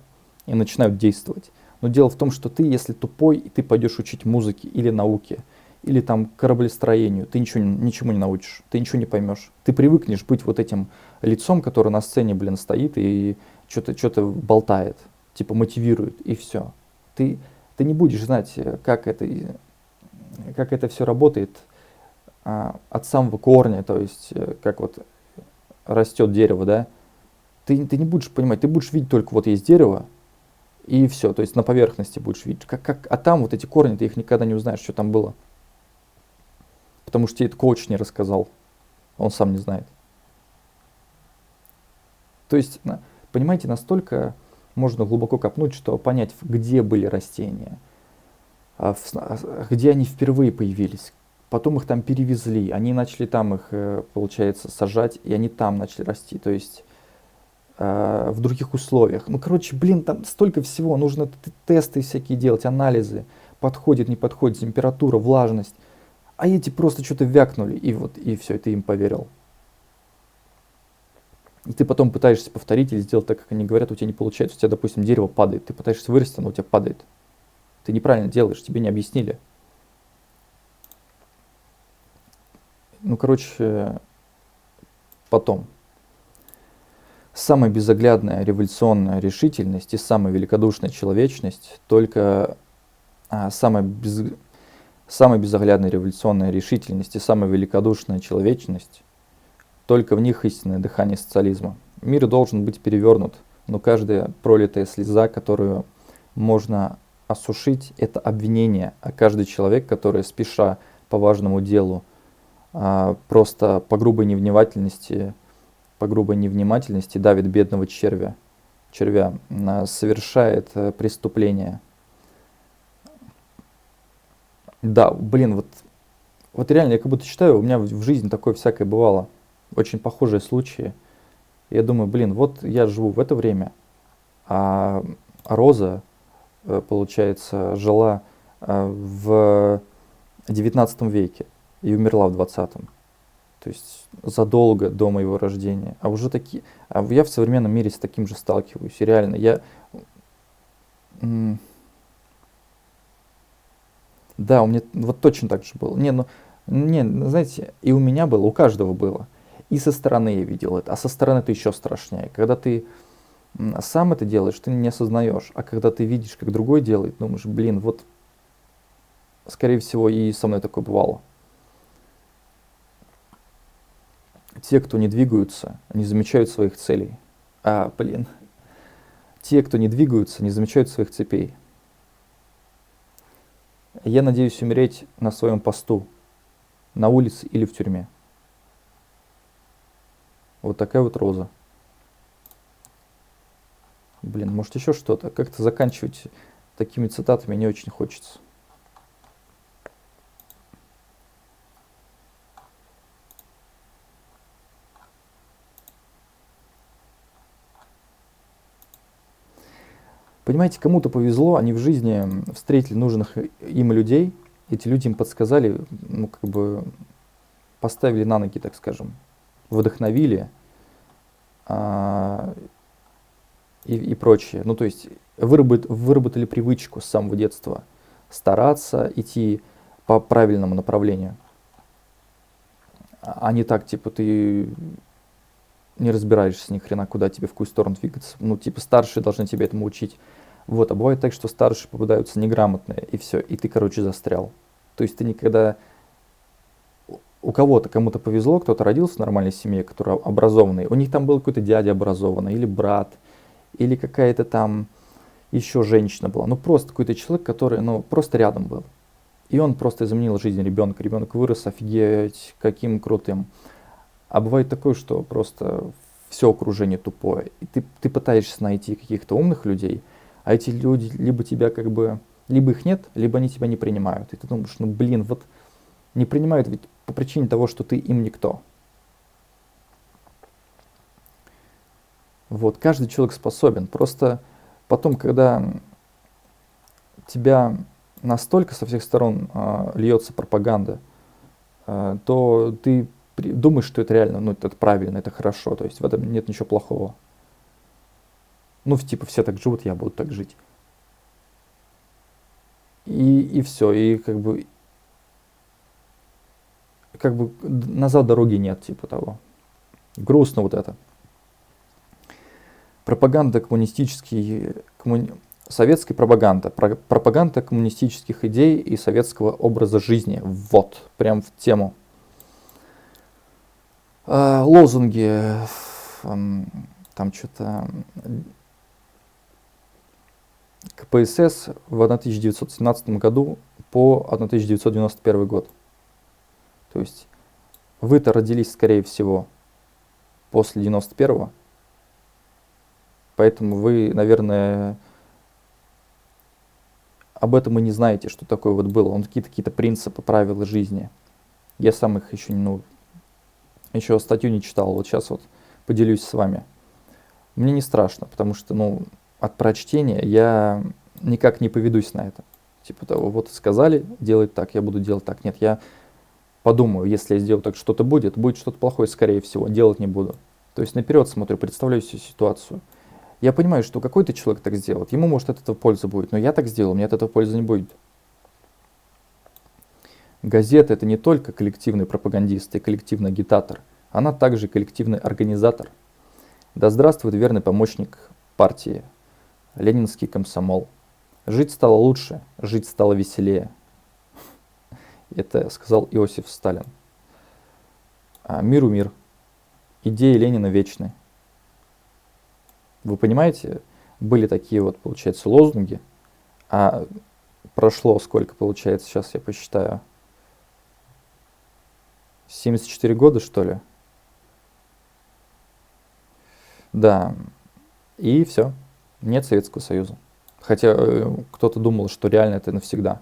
и начинают действовать. Но дело в том, что ты, если тупой, и ты пойдешь учить музыке или науке, или там кораблестроению, ты ничему не научишь, ты ничего не поймешь. Ты привыкнешь быть вот этим лицом, который на сцене, блин, стоит и что-то болтает, типа мотивирует, и все. Ты не будешь знать, как это все работает от самого корня, то есть как вот растет дерево, да. Ты не будешь понимать, ты будешь видеть только вот есть дерево, и все, то есть на поверхности будешь видеть. А там вот эти корни, ты их никогда не узнаешь, что там было. Потому что тебе этот коуч не рассказал, он сам не знает. То есть, понимаете, настолько можно глубоко копнуть, что понять, где были растения, где они впервые появились. Потом их там перевезли, они начали там их, получается, сажать, и они там начали расти. То есть в других условиях. Ну, короче, блин, там столько всего. Нужно тесты всякие делать, анализы. Подходит, не подходит, температура, влажность. А эти просто что-то вякнули, и вот, и все, и ты им поверил. И ты потом пытаешься повторить или сделать так, как они говорят, у тебя не получается. У тебя, допустим, дерево падает. Ты пытаешься вырасти, но у тебя падает. Ты неправильно делаешь, тебе не объяснили. Ну, короче, потом. Самая безоглядная революционная решительность и самая великодушная человечность, только самая безоглядная революционная решительность и самая великодушная человечность, только в них истинное дыхание социализма. Мир должен быть перевернут, но каждая пролитая слеза, которую можно осушить, это обвинение, а каждый человек, который, спеша по важному делу, просто по грубой невнимательности давит бедного червя, совершает преступление. Да, блин, вот реально, я как будто читаю, у меня в жизни такое всякое бывало. Очень похожие случаи. Я думаю, блин, вот я живу в это время, а Роза, получается, жила в 19 веке и умерла в 20-м. То есть задолго до моего рождения. Я в современном мире с таким же сталкиваюсь. И реально, да, у меня вот точно так же было. Знаете, и у меня было, у каждого было. И со стороны я видел это, а со стороны это еще страшнее. Когда ты сам это делаешь, ты не осознаешь. А когда ты видишь, как другой делает, думаешь, блин, вот, скорее всего, и со мной такое бывало. Те, кто не двигаются, не замечают своих целей. Те, кто не двигаются, не замечают своих цепей. Я надеюсь умереть на своем посту, на улице или в тюрьме. Вот такая вот Роза. Блин, может еще что-то? Как-то заканчивать такими цитатами не очень хочется. Понимаете, кому-то повезло, они в жизни встретили нужных им людей, эти люди им подсказали, ну, как бы поставили на ноги, так скажем, вдохновили, и прочее. Ну, то есть выработали привычку с самого детства стараться идти по правильному направлению. А не так, типа, ты не разбираешься ни хрена, куда тебе в какую сторону двигаться. Ну, типа, старшие должны тебя этому учить. Вот, а бывает так, что старшие попадаются неграмотные, и все, и ты, короче, застрял. То есть ты никогда... У кого-то, кому-то повезло, кто-то родился в нормальной семье, который образованный, у них там был какой-то дядя образованный, или брат, или какая-то там еще женщина была. Ну, просто какой-то человек, который, ну, просто рядом был. И он просто изменил жизнь ребенка. Ребенок вырос, офигеть, каким крутым. А бывает такое, что просто все окружение тупое. И ты пытаешься найти каких-то умных людей, а эти люди либо тебя как бы, либо их нет, либо они тебя не принимают. И ты думаешь, ну блин, вот не принимают ведь по причине того, что ты им никто. Вот, каждый человек способен. Просто потом, когда тебя настолько со всех сторон льется пропаганда, то ты думаешь, что это реально, ну, это правильно, это хорошо, то есть в этом нет ничего плохого. Ну, типа, все так живут, я буду так жить. И все, и как бы назад дороги нет, типа того. Грустно вот это. Пропаганда советская пропаганда, пропаганда коммунистических идей и советского образа жизни. Вот, прям в тему. Лозунги, там что-то КПСС в 1917 году по 1991 год. То есть вы-то родились, скорее всего, после 91-го, поэтому вы, наверное, об этом и не знаете, что такое вот было. Он какие-то принципы, правила жизни. Я сам их еще статью не читал, вот сейчас вот поделюсь с вами. Мне не страшно, потому что, ну, от прочтения я никак не поведусь на это. Типа того, вот сказали, делать так, я буду делать так. Нет, я подумаю, если я сделаю так, что-то будет что-то плохое, скорее всего, делать не буду. То есть наперед смотрю, представляю всю ситуацию. Я понимаю, что какой-то человек так сделает, ему, может, от этого польза будет, но я так сделал, мне от этого пользы не будет. Газета — это не только коллективный пропагандист и коллективный агитатор, она также коллективный организатор. Да здравствует верный помощник партии, ленинский комсомол. Жить стало лучше, жить стало веселее. Это сказал Иосиф Сталин. Миру мир. Идеи Ленина вечны. Вы понимаете, были такие вот, получается, лозунги, а прошло сколько, получается, сейчас я посчитаю, 74 года, что ли? Да, и все, нет Советского Союза. Хотя кто-то думал, что реально это навсегда.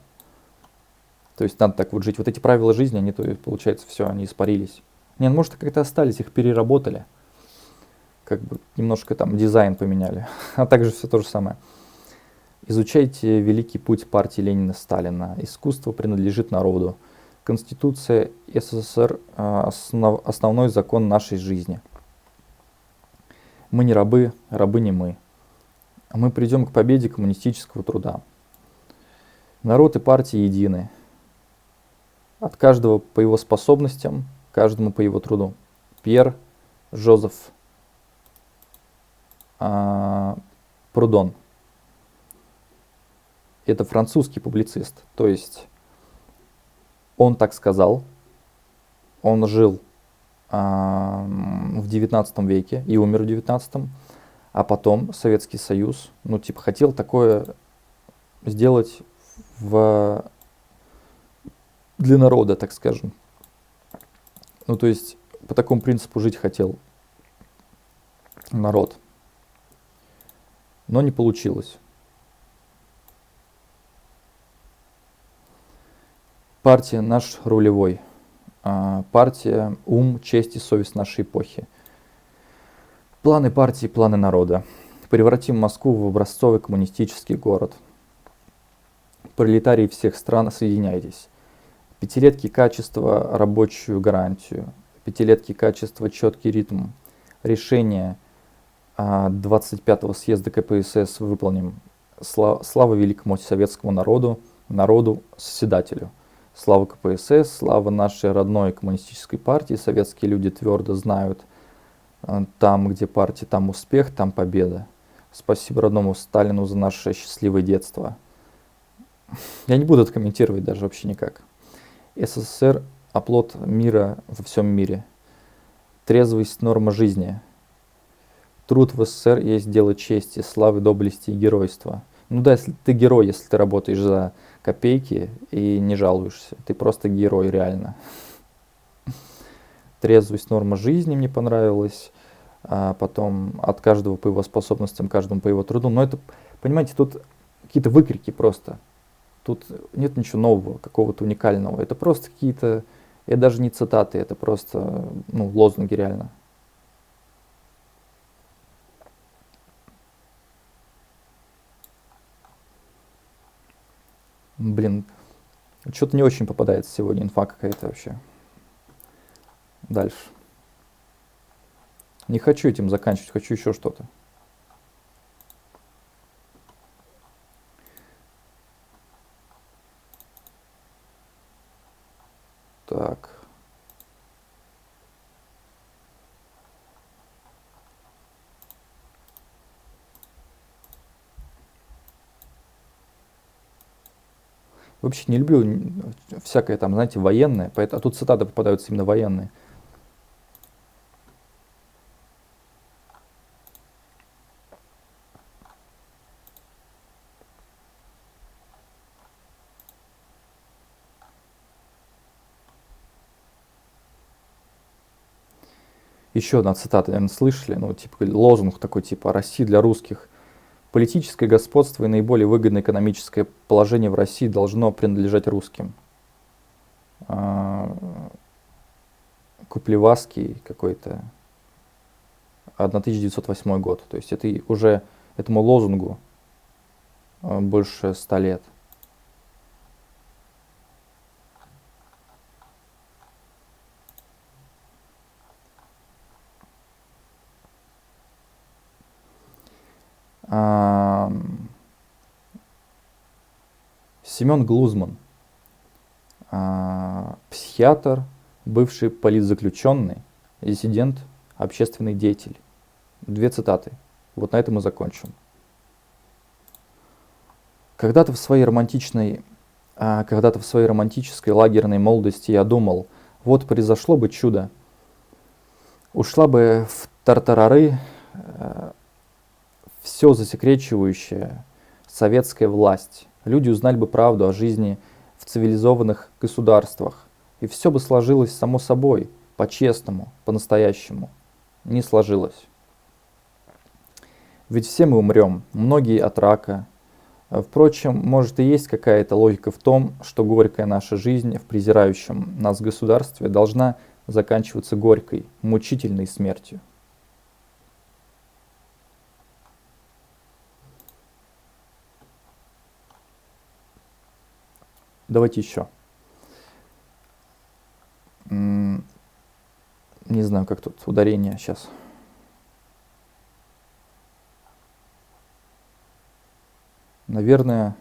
То есть надо так вот жить. Вот эти правила жизни, они, то, получается, все, они испарились. Не, ну, может, как-то остались, их переработали. Как бы немножко там дизайн поменяли. А также все то же самое. Изучайте великий путь партии Ленина-Сталина. Искусство принадлежит народу. Конституция СССР – основной закон нашей жизни. Мы не рабы, рабы не мы. Мы придем к победе коммунистического труда. Народ и партии едины. От каждого по его способностям, каждому по его труду. Пьер Жозеф Прудон. Это французский публицист. То есть он так сказал. Он жил в 19 веке и умер в 19. А потом Советский Союз, ну, типа, хотел такое сделать для народа, так скажем. Ну, то есть, по такому принципу жить хотел народ. Но не получилось. Партия наш рулевой. Партия ум, честь и совесть нашей эпохи. Планы партии, планы народа. Превратим Москву в образцовый коммунистический город. Пролетарии всех стран, соединяйтесь. Пятилетки качества, рабочую гарантию. Пятилетки качества, четкий ритм. Решение 25-го съезда КПСС выполним. Слава великому советскому народу, народу-созидателю. Слава КПСС, слава нашей родной коммунистической партии. Советские люди твердо знают, там, где партия, там успех, там победа. Спасибо родному Сталину за наше счастливое детство. Я не буду это комментировать даже вообще никак. СССР – оплот мира во всем мире. Трезвость – норма жизни. Труд в СССР есть дело чести, славы, доблести и геройства. Ну да, если ты герой, если ты работаешь за копейки и не жалуешься. Ты просто герой, реально. Трезвость – норма жизни мне понравилась. А потом от каждого по его способностям, каждому по его труду. Но это, понимаете, тут какие-то выкрики просто. Тут нет ничего нового, какого-то уникального. Это просто какие-то, это даже не цитаты, это просто лозунги реально. Блин, что-то не очень попадается сегодня, инфа какая-то вообще. Дальше. Не хочу этим заканчивать, хочу еще что-то. Так. Вообще не люблю всякое там, знаете, военное, поэтому, а тут цитаты попадаются именно военные. Еще одна цитата, наверное, слышали, типа лозунг такой, типа «Россия для русских». Политическое господство и наиболее выгодное экономическое положение в России должно принадлежать русским. Куплеваский какой-то, 1908 год. То есть это уже этому лозунгу больше 100 лет. Семен Глузман, психиатр, бывший политзаключенный, диссидент, общественный деятель. 2 цитаты. Вот на этом мы закончим. Когда-то в своей романтической лагерной молодости я думал, вот произошло бы чудо. Ушла бы в тартарары все засекречивающая советская власть. Люди узнали бы правду о жизни в цивилизованных государствах. И все бы сложилось само собой, по-честному, по-настоящему. Не сложилось. Ведь все мы умрем, многие от рака. Впрочем, может и есть какая-то логика в том, что горькая наша жизнь в презирающем нас государстве должна заканчиваться горькой, мучительной смертью. Давайте еще. Не знаю, как тут ударение сейчас. Наверное,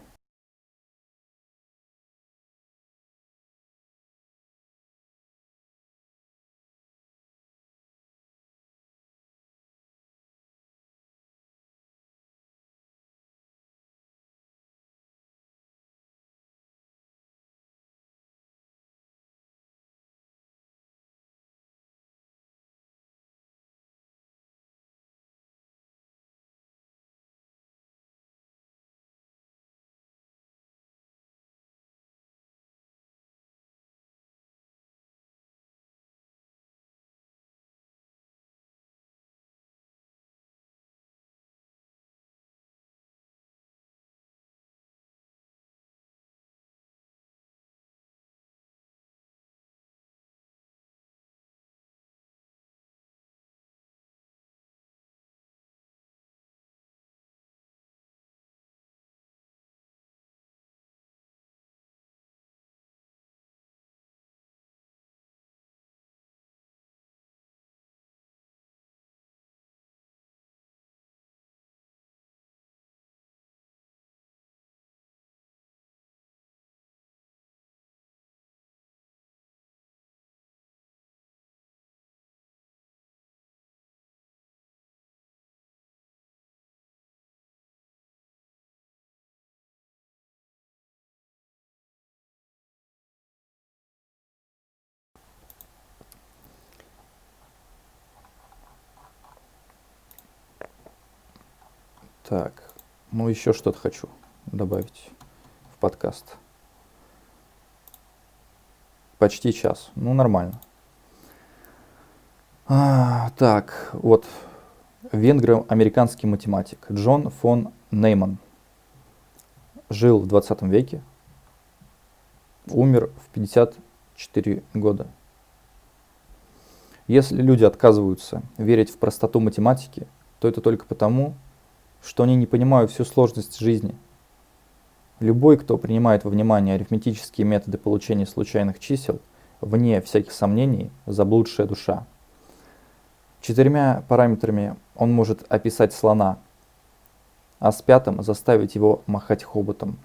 Так, ну еще что-то хочу добавить в подкаст. Почти час. Ну, нормально. Так, вот венгро-американский математик Джон фон Нейман жил в 20 веке, умер в 54 года. Если люди отказываются верить в простоту математики, то это только потому, что они не понимают всю сложность жизни. Любой, кто принимает во внимание арифметические методы получения случайных чисел, вне всяких сомнений, заблудшая душа. 4 параметрами он может описать слона, а с 5 заставить его махать хоботом.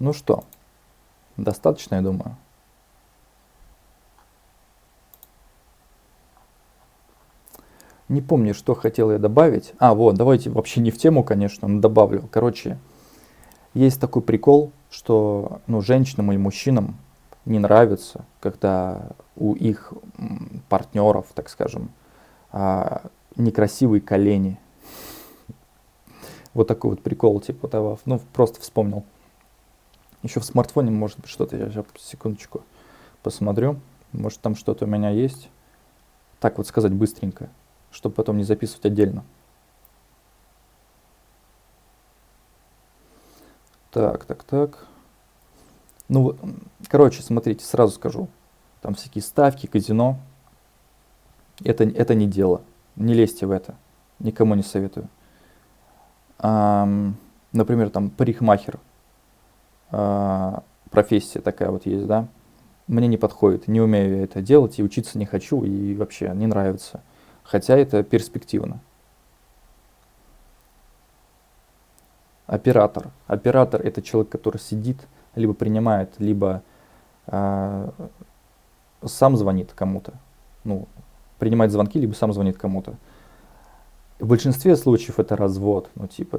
Ну что, достаточно, я думаю. Не помню, что хотел я добавить. Вот, давайте вообще не в тему, конечно, но добавлю. Короче, есть такой прикол, что женщинам или мужчинам не нравится, когда у их партнеров, так скажем, некрасивые колени. Вот такой вот прикол, типа того. Просто вспомнил. Еще в смартфоне, может быть, что-то. Я сейчас, секундочку, посмотрю. Может, там что-то у меня есть. Так вот сказать быстренько, чтобы потом не записывать отдельно. Так. Короче, смотрите, сразу скажу. Там всякие ставки, казино. Это не дело. Не лезьте в это. Никому не советую. Например, там парикмахер. Профессия такая вот есть, да. Мне не подходит. Не умею я это делать и учиться не хочу. И вообще не нравится. Хотя это перспективно. Оператор. Оператор — это человек, который сидит, либо принимает, либо сам звонит кому-то. Принимает звонки, либо сам звонит кому-то. В большинстве случаев это развод.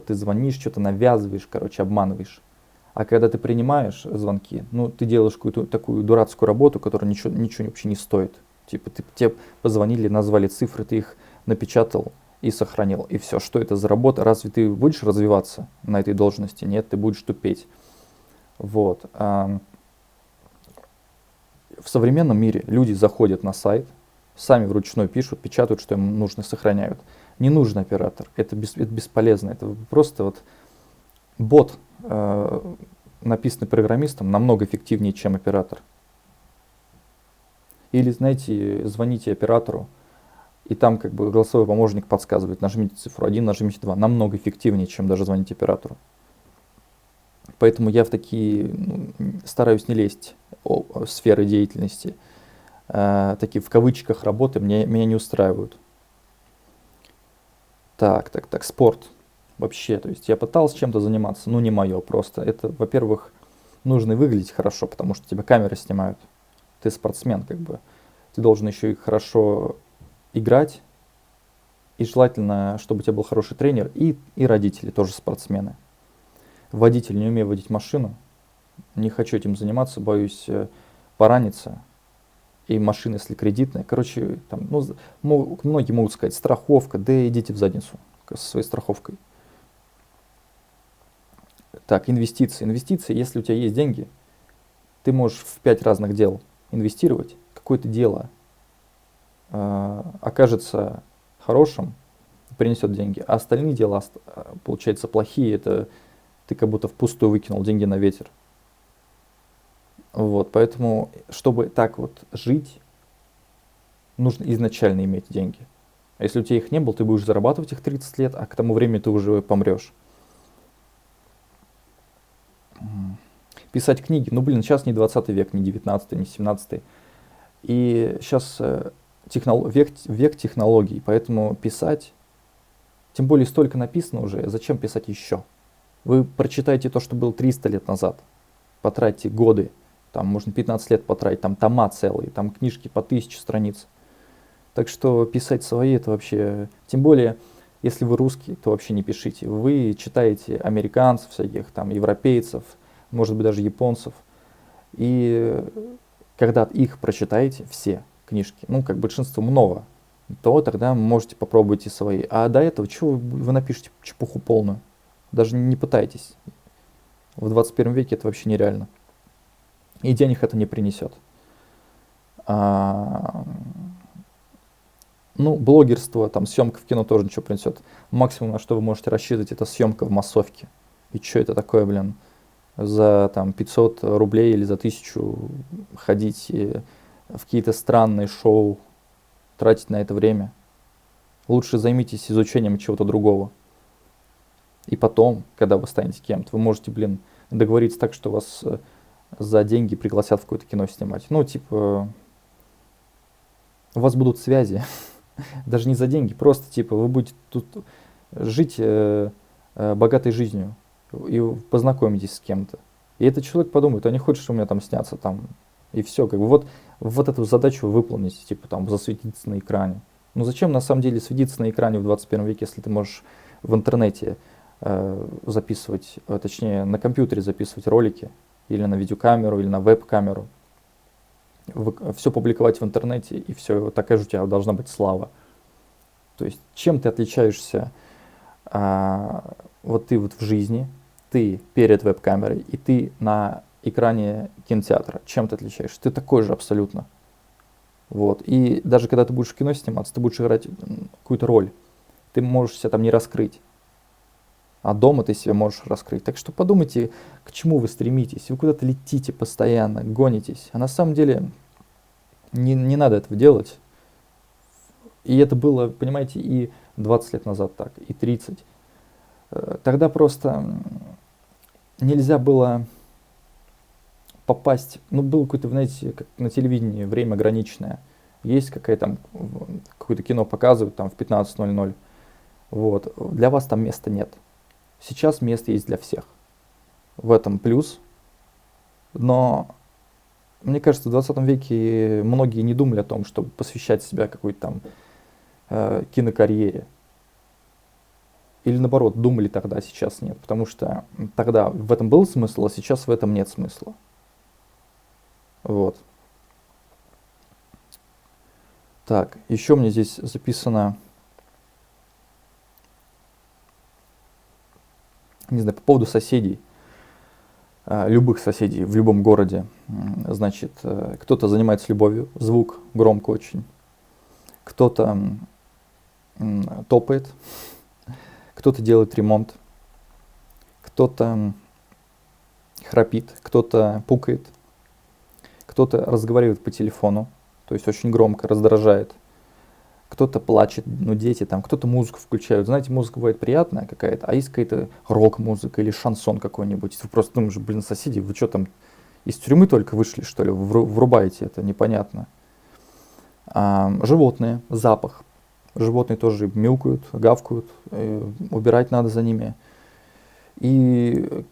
Ты звонишь, что-то навязываешь, обманываешь. А когда ты принимаешь звонки, ты делаешь какую-то такую дурацкую работу, которая ничего вообще не стоит. Тебе позвонили, назвали цифры, ты их напечатал и сохранил. И все. Что это за работа? Разве ты будешь развиваться на этой должности? Нет, ты будешь тупеть. Вот. В современном мире люди заходят на сайт, сами вручную пишут, печатают, что им нужно, сохраняют. Не нужен оператор. Это бесполезно. Это просто вот бот, написанный программистом, намного эффективнее, чем оператор. Или, знаете, звоните оператору, и там голосовой помощник подсказывает, нажмите цифру 1, нажмите 2. Намного эффективнее, чем даже звонить оператору. Поэтому я в такие стараюсь не лезть в сферы деятельности. Такие в кавычках работы меня не устраивают. Так, спорт. Вообще, то есть я пытался чем-то заниматься, не мое просто. Это, во-первых, нужно выглядеть хорошо, потому что тебя камеры снимают. Ты спортсмен, Ты должен еще и хорошо играть. И желательно, чтобы у тебя был хороший тренер и родители тоже спортсмены. Водитель, не умею водить машину. Не хочу этим заниматься, боюсь пораниться. И машина, если кредитная. Короче, многие могут сказать, страховка, да идите в задницу со своей страховкой. Так, инвестиции. Инвестиции, если у тебя есть деньги, ты можешь в 5 разных дел инвестировать. Какое-то дело окажется хорошим, принесет деньги. А остальные дела, получается, плохие. Это ты как будто впустую выкинул деньги на ветер. Вот, поэтому, чтобы так вот жить, нужно изначально иметь деньги. А если у тебя их не было, ты будешь зарабатывать их 30 лет, а к тому времени ты уже помрешь. Писать книги. Сейчас не 20 век, не 19, не 17. И сейчас век технологий, поэтому писать, тем более столько написано уже, зачем писать еще? Вы прочитаете то, что было 300 лет назад, потратьте годы, там можно 15 лет потратить, там тома целые, там книжки по 1000 страниц. Так что писать свои — это вообще, тем более, если вы русский, то вообще не пишите. Вы читаете американцев всяких, там европейцев, может быть даже японцев. И когда их прочитаете, все книжки, большинство, много то тогда можете попробовать и свои. А до этого, чего вы напишите чепуху полную? Даже не пытайтесь. В 21 веке это вообще нереально. И денег это не принесет. Ну, блогерство, там, съемка в кино тоже ничего принесет. Максимум, на что вы можете рассчитывать, это съемка в массовке. И что это такое, блин? За там 500 рублей или за 1000 ходить в какие-то странные шоу, тратить на это время. Лучше займитесь изучением чего-то другого. И потом, когда вы станете кем-то, вы можете, блин, договориться так, что вас за деньги пригласят в какое-то кино снимать. Ну, типа, у вас будут связи, даже не за деньги, просто, типа, вы будете тут жить богатой жизнью и познакомитесь с кем-то. И этот человек подумает, а не хочешь у меня там сняться там, и все, как бы вот эту задачу вы выполните, типа там засветиться на экране. Ну зачем на самом деле светиться на экране в 21 веке, если ты можешь в интернете записывать, точнее на компьютере записывать ролики, или на видеокамеру, или на веб-камеру, все публиковать в интернете, и все, такая же у тебя должна быть слава. То есть чем ты отличаешься вот ты вот в жизни, ты перед веб-камерой, и ты на экране кинотеатра. Чем ты отличаешься? Ты такой же абсолютно. Вот. И даже когда ты будешь в кино сниматься, ты будешь играть какую-то роль. Ты можешь себя там не раскрыть. А дома ты себя можешь раскрыть. Так что подумайте, к чему вы стремитесь. Вы куда-то летите постоянно, гонитесь. А на самом деле не надо этого делать. И это было, понимаете, и 20 лет назад так, и 30. Тогда просто нельзя было попасть, ну, было какое-то, знаете, как на телевидении время ограниченное. Есть какое-то кино показывают там в 15:00. Вот. Для вас там места нет. Сейчас место есть для всех. В этом плюс. Но мне кажется, в 20 веке многие не думали о том, чтобы посвящать себя какой-то там кинокарьере. Или наоборот, думали тогда, а сейчас нет. Потому что тогда в этом был смысл, а сейчас в этом нет смысла. Вот. Так, еще мне здесь записано, не знаю, по поводу соседей, любых соседей в любом городе. Значит, кто-то занимается любовью, звук громко очень, кто-то топает, кто-то делает ремонт, кто-то храпит, кто-то пукает, кто-то разговаривает по телефону, то есть очень громко, раздражает. Кто-то плачет, ну дети там, кто-то музыку включают. Знаете, музыка бывает приятная какая-то, а есть какая-то рок-музыка или шансон какой-нибудь. Вы просто думаешь, блин, соседи, вы что там, из тюрьмы только вышли, что ли? Врубаете это, непонятно. Животные, запах. Животные тоже мяукают, гавкают, убирать надо за ними. И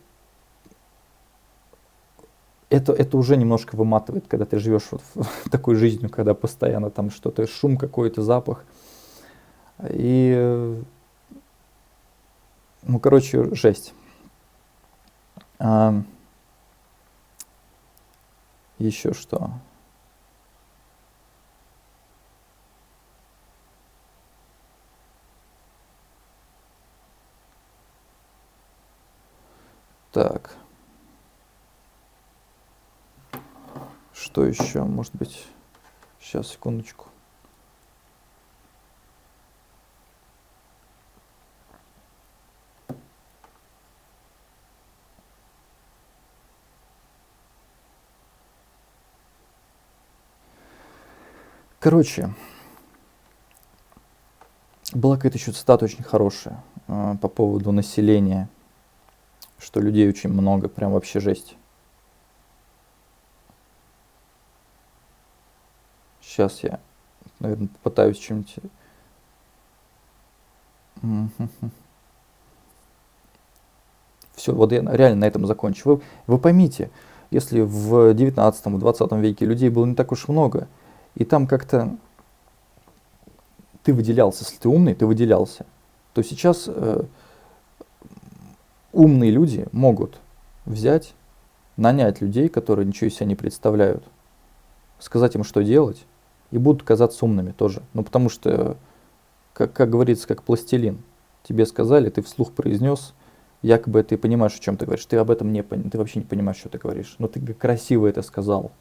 это уже немножко выматывает, когда ты живешь вот такой жизнью, когда постоянно там что-то, шум какой-то, запах. И, ну, короче, жесть. Еще что? Так. Что еще? Может быть, сейчас, секундочку. Короче, была какая-то еще цитата очень хорошая по поводу населения, что людей очень много, прям вообще жесть. Сейчас я, наверное, попытаюсь чем-нибудь. Все, вот я реально на этом закончу. Вы поймите, если в 19-20 веке людей было не так уж много, и там как-то ты выделялся, если ты умный, ты выделялся, то сейчас умные люди могут взять, нанять людей, которые ничего из себя не представляют, сказать им, что делать, и будут казаться умными тоже. Ну, потому что, как говорится, как пластилин. Тебе сказали, ты вслух произнес, якобы ты понимаешь, о чем ты говоришь. Ты об этом ты вообще не понимаешь, что ты говоришь. Но ты красиво это сказал.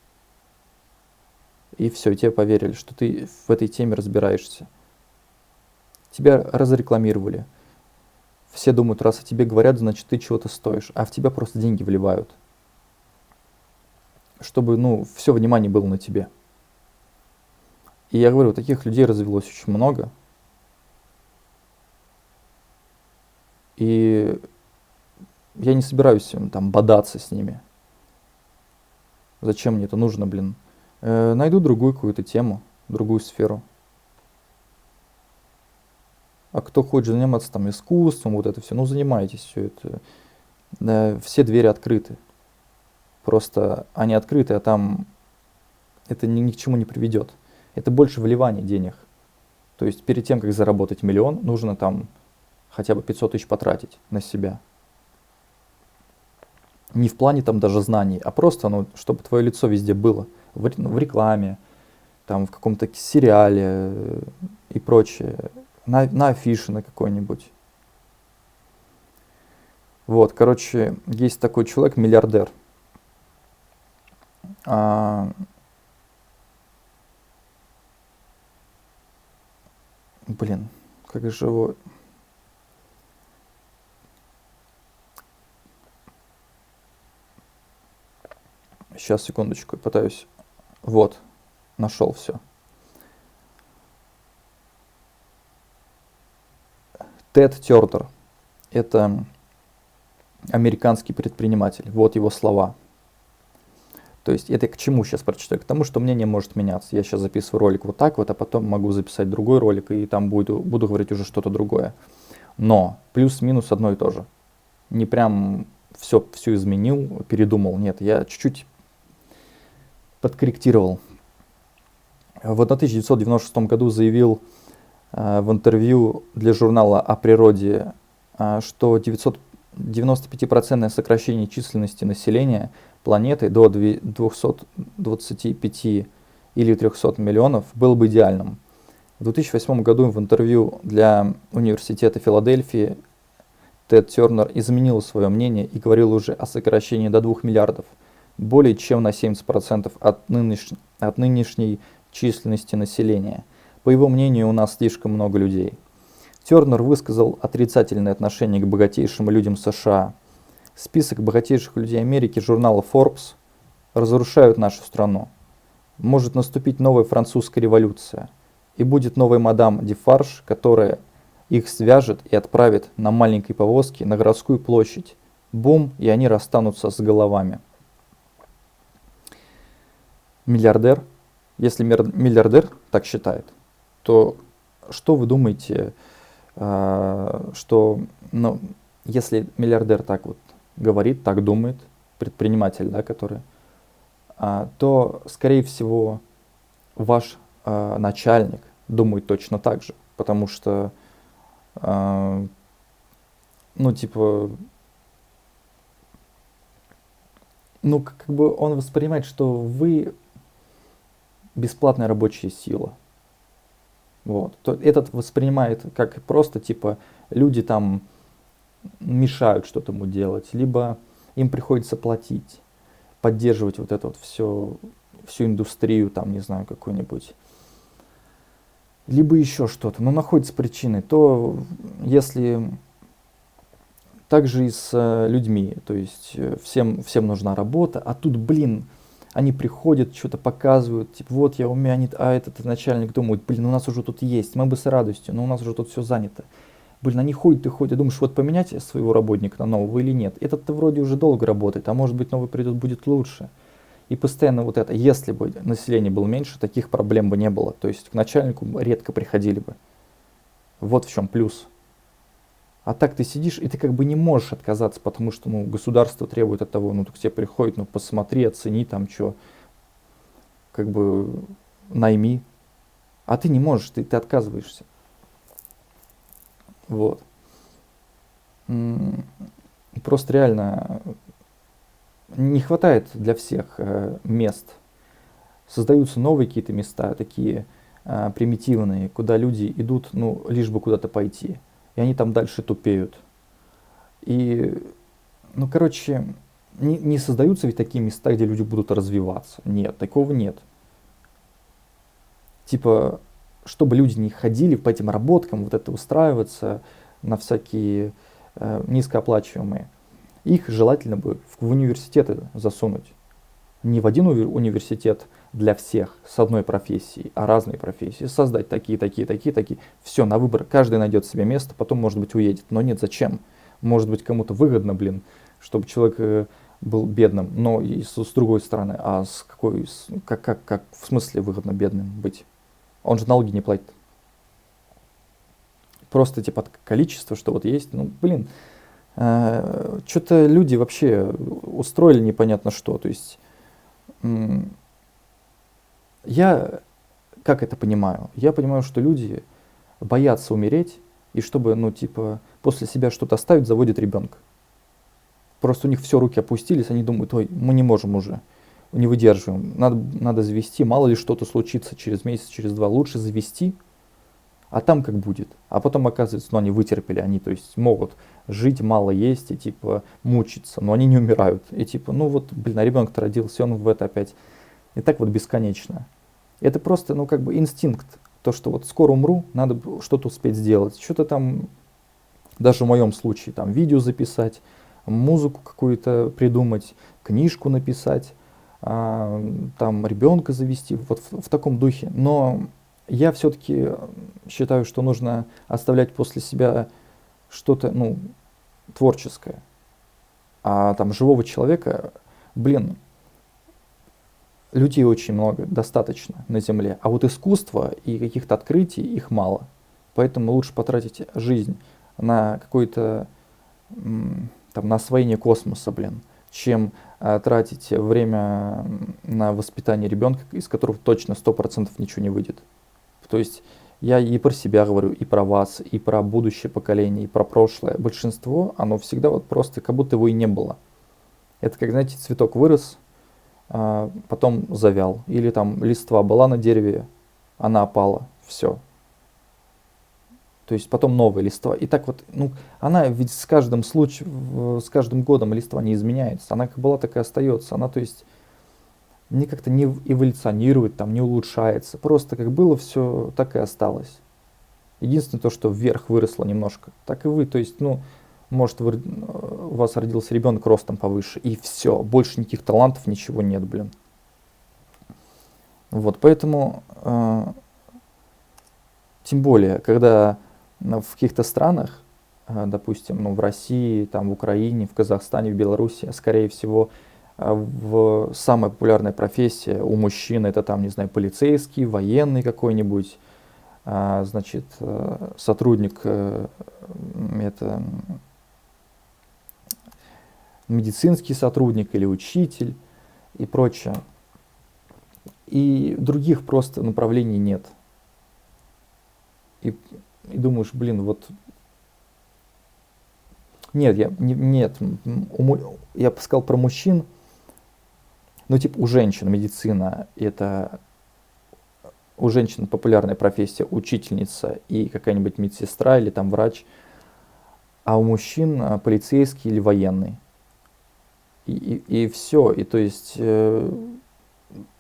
И все, и тебе поверили, что ты в этой теме разбираешься. Тебя разрекламировали. Все думают, раз о тебе говорят, значит ты чего-то стоишь. А в тебя просто деньги вливают. Чтобы, все внимание было на тебе. И я говорю, таких людей развелось очень много. И я не собираюсь там бодаться с ними. Зачем мне это нужно, блин? Найду другую какую-то тему, другую сферу. А кто хочет заниматься там искусством, вот это все, занимайтесь, все это. Все двери открыты. Просто они открыты, а там это ни к чему не приведет. Это больше вливание денег. То есть перед тем, как заработать миллион, нужно там хотя бы 500 тысяч потратить на себя. Не в плане там даже знаний, а просто, чтобы твое лицо везде было. В рекламе, там в каком-то сериале и прочее. На афише на какой-нибудь. Вот, короче, есть такой человек, миллиардер. Блин, как же его... Сейчас, секундочку, пытаюсь. Вот, нашел все. Тед Тернер. Это американский предприниматель. Вот его слова. То есть это к чему сейчас прочитаю? К тому, что мнение может меняться. Я сейчас записываю ролик вот так вот, а потом могу записать другой ролик, и там буду говорить уже что-то другое. Но плюс-минус одно и то же. Не прям все изменил, передумал. Нет, я чуть-чуть подкорректировал. В 1996 году заявил в интервью для журнала «О природе», что 95% сокращение численности населения планеты до 225 или 300 миллионов было бы идеальным. В 2008 году в интервью для Университета Филадельфии Тед Тернер изменил свое мнение и говорил уже о сокращении до 2 миллиардов, более чем на 70% от нынешней численности населения. По его мнению, у нас слишком много людей. Тернер высказал отрицательное отношение к богатейшим людям США. Список богатейших людей Америки журнала Forbes разрушают нашу страну. Может наступить новая французская революция. И будет новая мадам Дефарж, которая их свяжет и отправит на маленькой повозке на городскую площадь. Бум, и они расстанутся с головами. Миллиардер, если миллиардер так считает, то что вы думаете, что, если миллиардер так вот говорит, так думает, предприниматель, да, который, то, скорее всего, ваш начальник думает точно так же, потому что, как бы он воспринимает, что вы бесплатная рабочая сила. Вот. Этот воспринимает как просто, люди там мешают что-то ему делать, либо им приходится платить, поддерживать вот это вот всю индустрию, там, не знаю, какую-нибудь, либо еще что-то, но находится причины. То если также и с людьми, то есть всем нужна работа, а тут, они приходят, что-то показывают, вот я умею, а этот начальник думает, у нас уже тут есть, мы бы с радостью, но у нас уже тут все занято. Они ходят и ходят, думаешь, вот поменять своего работника на нового или нет. Этот-то вроде уже долго работает, а может быть новый придет, будет лучше. И постоянно вот это, если бы население было меньше, таких проблем бы не было. То есть к начальнику редко приходили бы. Вот в чем плюс. А так ты сидишь, и ты как бы не можешь отказаться, потому что государство требует от того, к тебе приходит, посмотри, оцени там что, как бы найми. А ты не можешь, ты отказываешься. Вот. Просто реально не хватает для всех мест. Создаются новые какие-то места, такие примитивные, куда люди идут, ну, лишь бы куда-то пойти. И они там дальше тупеют. И, ну, короче, не создаются ведь такие места, где люди будут развиваться. Нет, такого нет. Типа, чтобы люди не ходили по этим работкам, вот это устраиваться на всякие низкооплачиваемые, их желательно бы в университеты засунуть. Не в один университет для всех с одной профессией, а разные профессии. Создать такие, такие, такие, такие. Все, на выбор. Каждый найдет себе место, потом, может быть, уедет. Но нет, зачем? Может быть, кому-то выгодно, блин, чтобы человек был бедным. Но и с другой стороны, а с какой, как в смысле выгодно бедным быть? Он же налоги не платит. Просто типа количество, что вот есть. Ну, блин, что-то люди вообще устроили непонятно что. То есть я как это понимаю? Я понимаю, что люди боятся умереть, и чтобы, ну, типа, после себя что-то оставить, заводят ребенка. Просто у них все, руки опустились, они думают, ой, мы не можем уже, не выдерживаем, надо завести, мало ли что-то случится через месяц, через два, лучше завести, а там как будет. А потом оказывается, ну, они вытерпели, они, то есть, могут жить, мало есть и, типа, мучиться, но они не умирают. И, типа, ну, вот, блин, а ребенок-то родился, он в это опять. И так вот бесконечно. Это просто, ну, как бы инстинкт. То, что вот скоро умру, надо что-то успеть сделать. Что-то там, даже в моем случае, там, видео записать, музыку какую-то придумать, книжку написать, там, ребенка завести, вот в таком духе. Но я все-таки считаю, что нужно оставлять после себя что-то, ну, творческое. А там живого человека, блин, людей очень много, достаточно на Земле. А вот искусства и каких-то открытий их мало. Поэтому лучше потратить жизнь на какое-то там, на освоение космоса, блин, чем тратить время на воспитание ребенка, из которого точно 100% ничего не выйдет. То есть я и про себя говорю, и про вас, и про будущее поколение, и про прошлое. Большинство, оно всегда вот просто как будто его и не было. Это как, знаете, цветок вырос, потом завял. Или там листва была на дереве, она опала, все. То есть потом новая листва. И так вот, ну, она ведь с каждым случаем, с каждым годом листва не изменяется. Она как была, так и остается. Она, то есть, не как-то не эволюционирует, там, не улучшается. Просто как было все, так и осталось. Единственное то, что вверх выросло немножко, так и вы. То есть, ну, может, у вас родился ребенок ростом повыше, и все, больше никаких талантов, ничего нет, блин. Вот, поэтому, тем более, когда в каких-то странах, допустим, ну, в России, там, в Украине, в Казахстане, в Беларуси, скорее всего, самая популярная профессия у мужчин это там, не знаю, полицейский, военный какой-нибудь, значит, сотрудник, это медицинский сотрудник или учитель и прочее. И других просто направлений нет. И думаешь, блин, вот... Нет, я бы сказал про мужчин, ну типа у женщин медицина, это у женщин популярная профессия учительница и какая-нибудь медсестра или там врач, а у мужчин полицейский или военный. И все, и то есть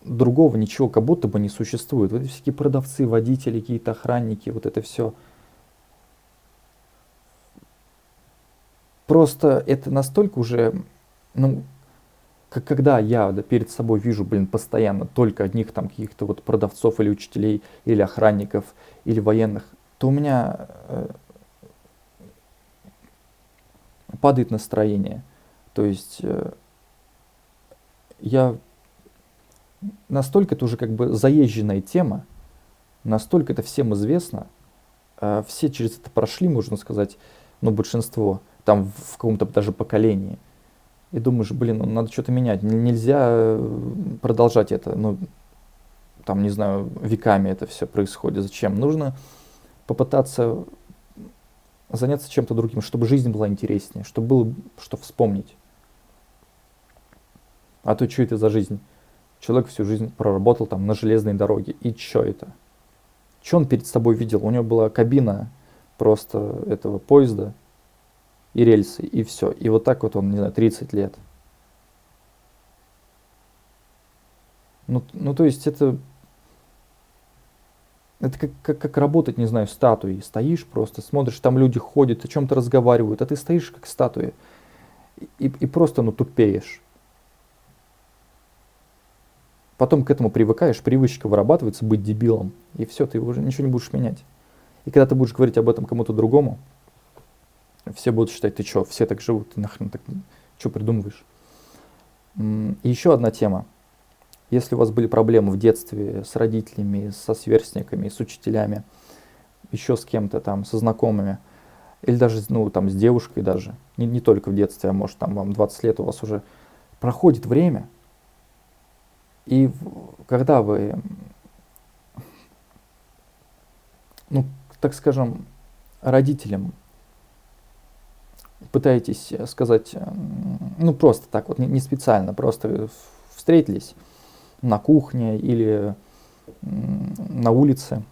другого ничего как будто бы не существует. Вот эти всякие продавцы, водители, какие-то охранники, вот это все. Просто это настолько уже, ну, как когда я перед собой вижу, блин, постоянно только одних там каких-то вот продавцов или учителей, или охранников, или военных, то у меня падает настроение. То есть я настолько это уже как бы заезженная тема, настолько это всем известно, все через это прошли, можно сказать, ну, большинство, там в каком-то даже поколении. И думаешь, блин, ну, надо что-то менять. Нельзя продолжать это, ну, там, не знаю, веками это все происходит. Зачем? Нужно попытаться заняться чем-то другим, чтобы жизнь была интереснее, чтобы было что вспомнить. А то что это за жизнь? Человек всю жизнь проработал там на железной дороге. И чё это? Чё он перед собой видел? У него была кабина просто этого поезда и рельсы, и все. И вот так вот он, не знаю, 30 лет. Ну то есть это как работать, не знаю, статуей. Стоишь просто, смотришь, там люди ходят, о чем-то разговаривают, а ты стоишь как статуя и просто, ну, тупеешь. Потом к этому привыкаешь, привычка вырабатывается быть дебилом, и все, ты уже ничего не будешь менять. И когда ты будешь говорить об этом кому-то другому, все будут считать, ты что, все так живут, ты нахрен так, что придумываешь. И еще одна тема. Если у вас были проблемы в детстве с родителями, со сверстниками, с учителями, еще с кем-то там, со знакомыми, или даже, ну, там, с девушкой даже, не только в детстве, а может, там, вам 20 лет, у вас уже проходит время, и когда вы, ну, так скажем, родителям пытаетесь сказать, ну, просто так вот, не специально, просто встретились на кухне или на улице.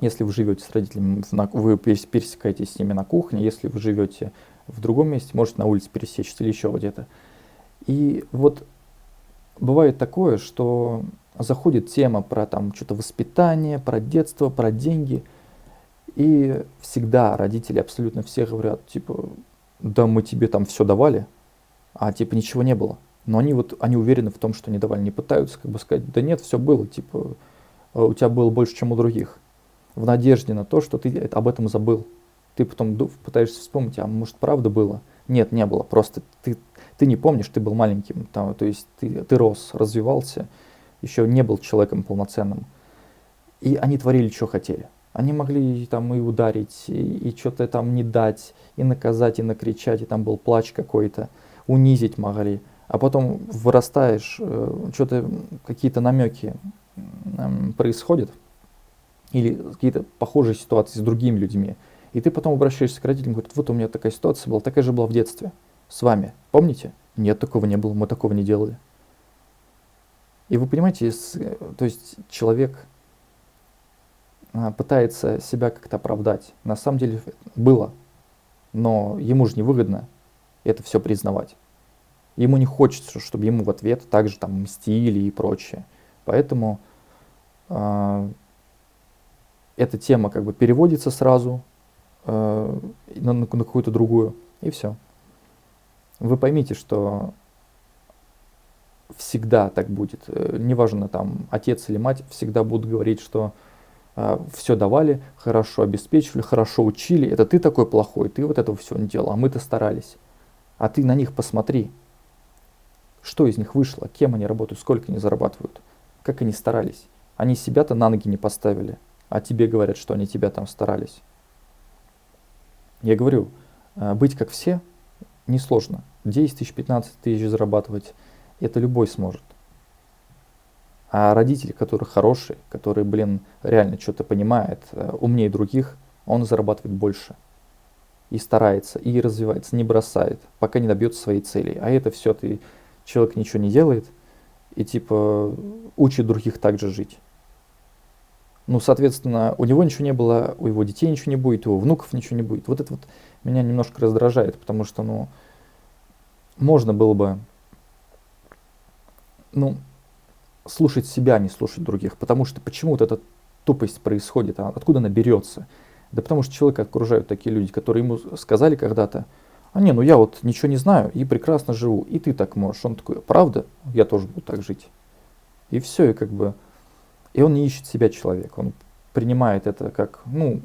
Если вы живете с родителями, вы пересекаетесь с ними на кухне. Если вы живете в другом месте, можете на улице пересечься или еще где-то. И вот бывает такое, что заходит тема про там что-то воспитание, про детство, про деньги. И всегда родители абсолютно все говорят, типа, да мы тебе там все давали, а типа ничего не было. Но они уверены в том, что не давали, не пытаются как бы сказать, да нет, все было, типа, у тебя было больше, чем у других. В надежде на то, что ты об этом забыл. Ты потом пытаешься вспомнить, а может правда было? Нет, не было, просто ты не помнишь, ты был маленьким, там, то есть ты рос, развивался, еще не был человеком полноценным. И они творили, что хотели. Они могли там и ударить, и что-то там не дать, и наказать, и накричать, и там был плач какой-то, унизить могли. А потом вырастаешь, что-то какие-то намеки происходят, или какие-то похожие ситуации с другими людьми. И ты потом обращаешься к родителям и говоришь, вот у меня такая ситуация была, такая же была в детстве. С вами. Помните? Нет, такого не было, мы такого не делали. И вы понимаете, то есть человек пытается себя как-то оправдать. На самом деле было, но ему же невыгодно это все признавать. Ему не хочется, чтобы ему в ответ также там мстили и прочее. Поэтому эта тема как бы переводится сразу на какую-то другую, и все. Вы поймите, что всегда так будет. Неважно, там, отец или мать, всегда будут говорить, что все давали, хорошо обеспечивали, хорошо учили. Это ты такой плохой, ты вот этого все не делал, а мы-то старались. А ты на них посмотри, что из них вышло, кем они работают, сколько они зарабатывают, как они старались. Они себя-то на ноги не поставили, а тебе говорят, что они тебя там старались. Я говорю, быть как все несложно. 10 тысяч, 15 тысяч зарабатывать, это любой сможет. А родители, которые хорошие, которые, реально что-то понимают, умнее других, он зарабатывает больше. И старается, и развивается, не бросает, пока не добьется своей цели. А это все, человек ничего не делает, и типа учит других также жить. Ну, соответственно, у него ничего не было, у его детей ничего не будет, у его внуков ничего не будет. Вот это вот меня немножко раздражает, потому что, ну, можно было бы, ну, слушать себя, а не слушать других. Потому что почему вот эта тупость происходит, откуда она берется? Да потому что человека окружают такие люди, которые ему сказали когда-то, ну я вот ничего не знаю и прекрасно живу, и ты так можешь. Он такой, правда? Я тоже буду так жить. И все, и как бы, и он не ищет себя человек, он принимает это как, ну,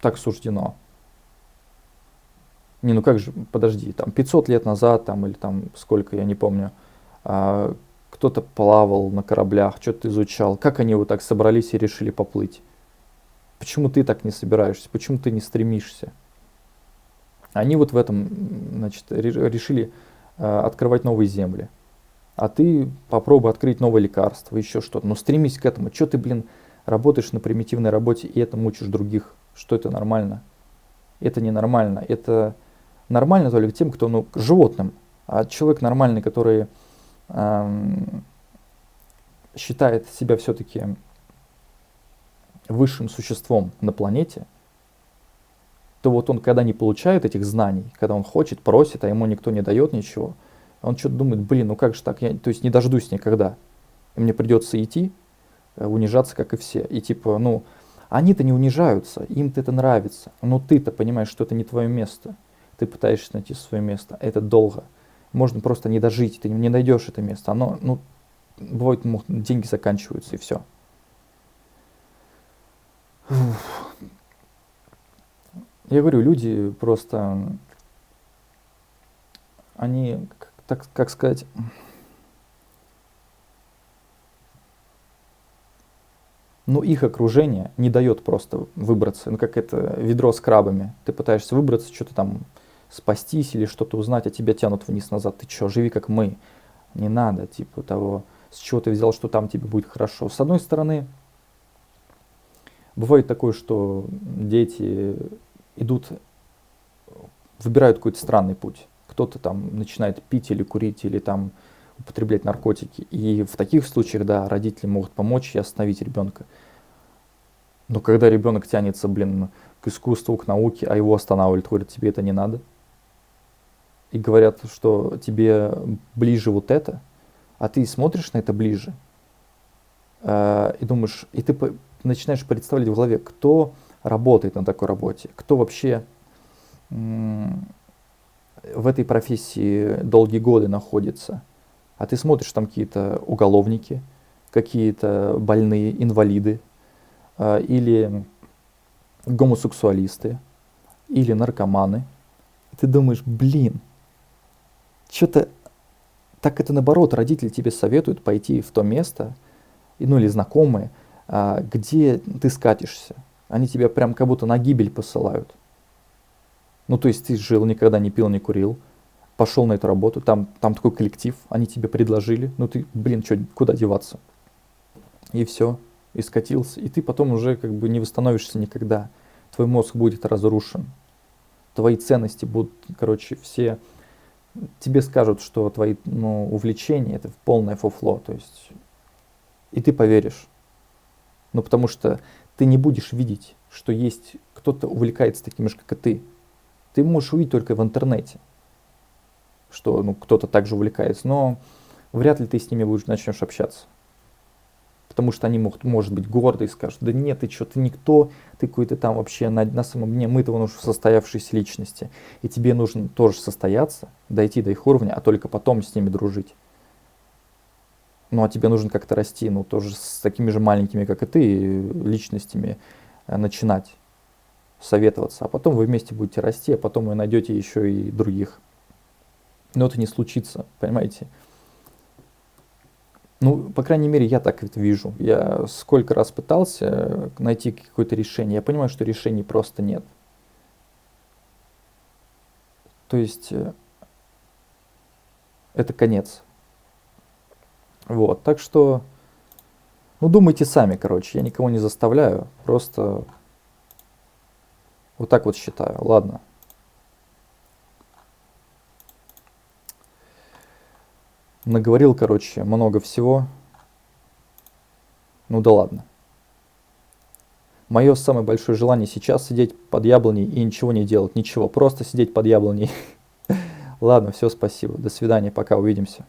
так суждено. Ну как же, подожди, там 500 лет назад, там, или там сколько, я не помню, кто-то плавал на кораблях, что-то изучал, как они вот так собрались и решили поплыть. Почему ты так не собираешься, почему ты не стремишься? Они вот в этом, значит, решили открывать новые земли. А ты попробуй открыть новое лекарство, еще что-то. Но стремись к этому. Че ты, работаешь на примитивной работе и это мучишь других? Что это нормально? Это ненормально. Это нормально только тем, кто, животным. А человек нормальный, который считает себя все-таки высшим существом на планете, то вот он, когда не получает этих знаний, когда он хочет, просит, а ему никто не дает ничего, он что-то думает, блин, ну как же так, я, то есть не дождусь никогда. И мне придется идти, унижаться, как и все. И типа, ну, они-то не унижаются, им-то это нравится, но ты-то понимаешь, что это не твое место. Ты пытаешься найти свое место, это долго. Можно просто не дожить, ты не найдешь это место. Оно, ну, бывает, деньги заканчиваются и все. Я говорю, люди просто, они, так, как сказать, ну, их окружение не дает просто выбраться. Ну, как это ведро с крабами. Ты пытаешься выбраться, что-то там спастись или что-то узнать, а тебя тянут вниз-назад. Ты что, живи как мы. Не надо, типа того, с чего ты взял, что там тебе будет хорошо. С одной стороны, бывает такое, что дети идут, выбирают какой-то странный путь. Кто-то там начинает пить или курить, или там употреблять наркотики. И в таких случаях, да, родители могут помочь и остановить ребенка. Но когда ребенок тянется, блин, к искусству, к науке, а его останавливают, говорят, тебе это не надо. И говорят, что тебе ближе вот это, а ты смотришь на это ближе, и думаешь, и ты начинаешь представлять в голове, кто работает на такой работе, кто вообще в этой профессии долгие годы находится. А ты смотришь, там какие-то уголовники, какие-то больные, инвалиды, или гомосексуалисты, или наркоманы. И ты думаешь, блин, что-то так это наоборот, родители тебе советуют пойти в то место, ну или знакомые, где ты скатишься. Они тебя прям как будто на гибель посылают. Ну то есть ты жил, никогда не пил, не курил, пошел на эту работу, там такой коллектив, они тебе предложили, ну ты, блин, что, куда деваться? И все, и скатился, и ты потом уже как бы не восстановишься никогда. Твой мозг будет разрушен, твои ценности будут, короче, все, тебе скажут, что твои увлечения это полное фуфло, то есть, и ты поверишь. Ну потому что ты не будешь видеть, что есть кто-то увлекается таким же, как и ты. Ты можешь увидеть только в интернете, что кто-то также увлекается, но вряд ли ты с ними начнешь общаться. Потому что они могут, может быть, горды и скажут, да нет, ты что, ты никто, ты какой-то там вообще на самом дне, мы-то вон уже состоявшиеся личности. И тебе нужно тоже состояться, дойти до их уровня, а только потом с ними дружить. Ну а тебе нужно как-то расти, ну тоже с такими же маленькими, как и ты, личностями начинать советоваться. А потом вы вместе будете расти, а потом вы найдете еще и других. Но это не случится, понимаете? Ну, по крайней мере, я так это вижу. Я сколько раз пытался найти какое-то решение. Я понимаю, что решений просто нет. То есть это конец. Вот, так что, ну, думайте сами, короче. Я никого не заставляю. Просто вот так вот считаю. Ладно. Наговорил, короче, много всего. Ну да ладно. Мое самое большое желание сейчас сидеть под яблоней и ничего не делать. Ничего, просто сидеть под яблоней. Ладно, все, спасибо. До свидания, пока, увидимся.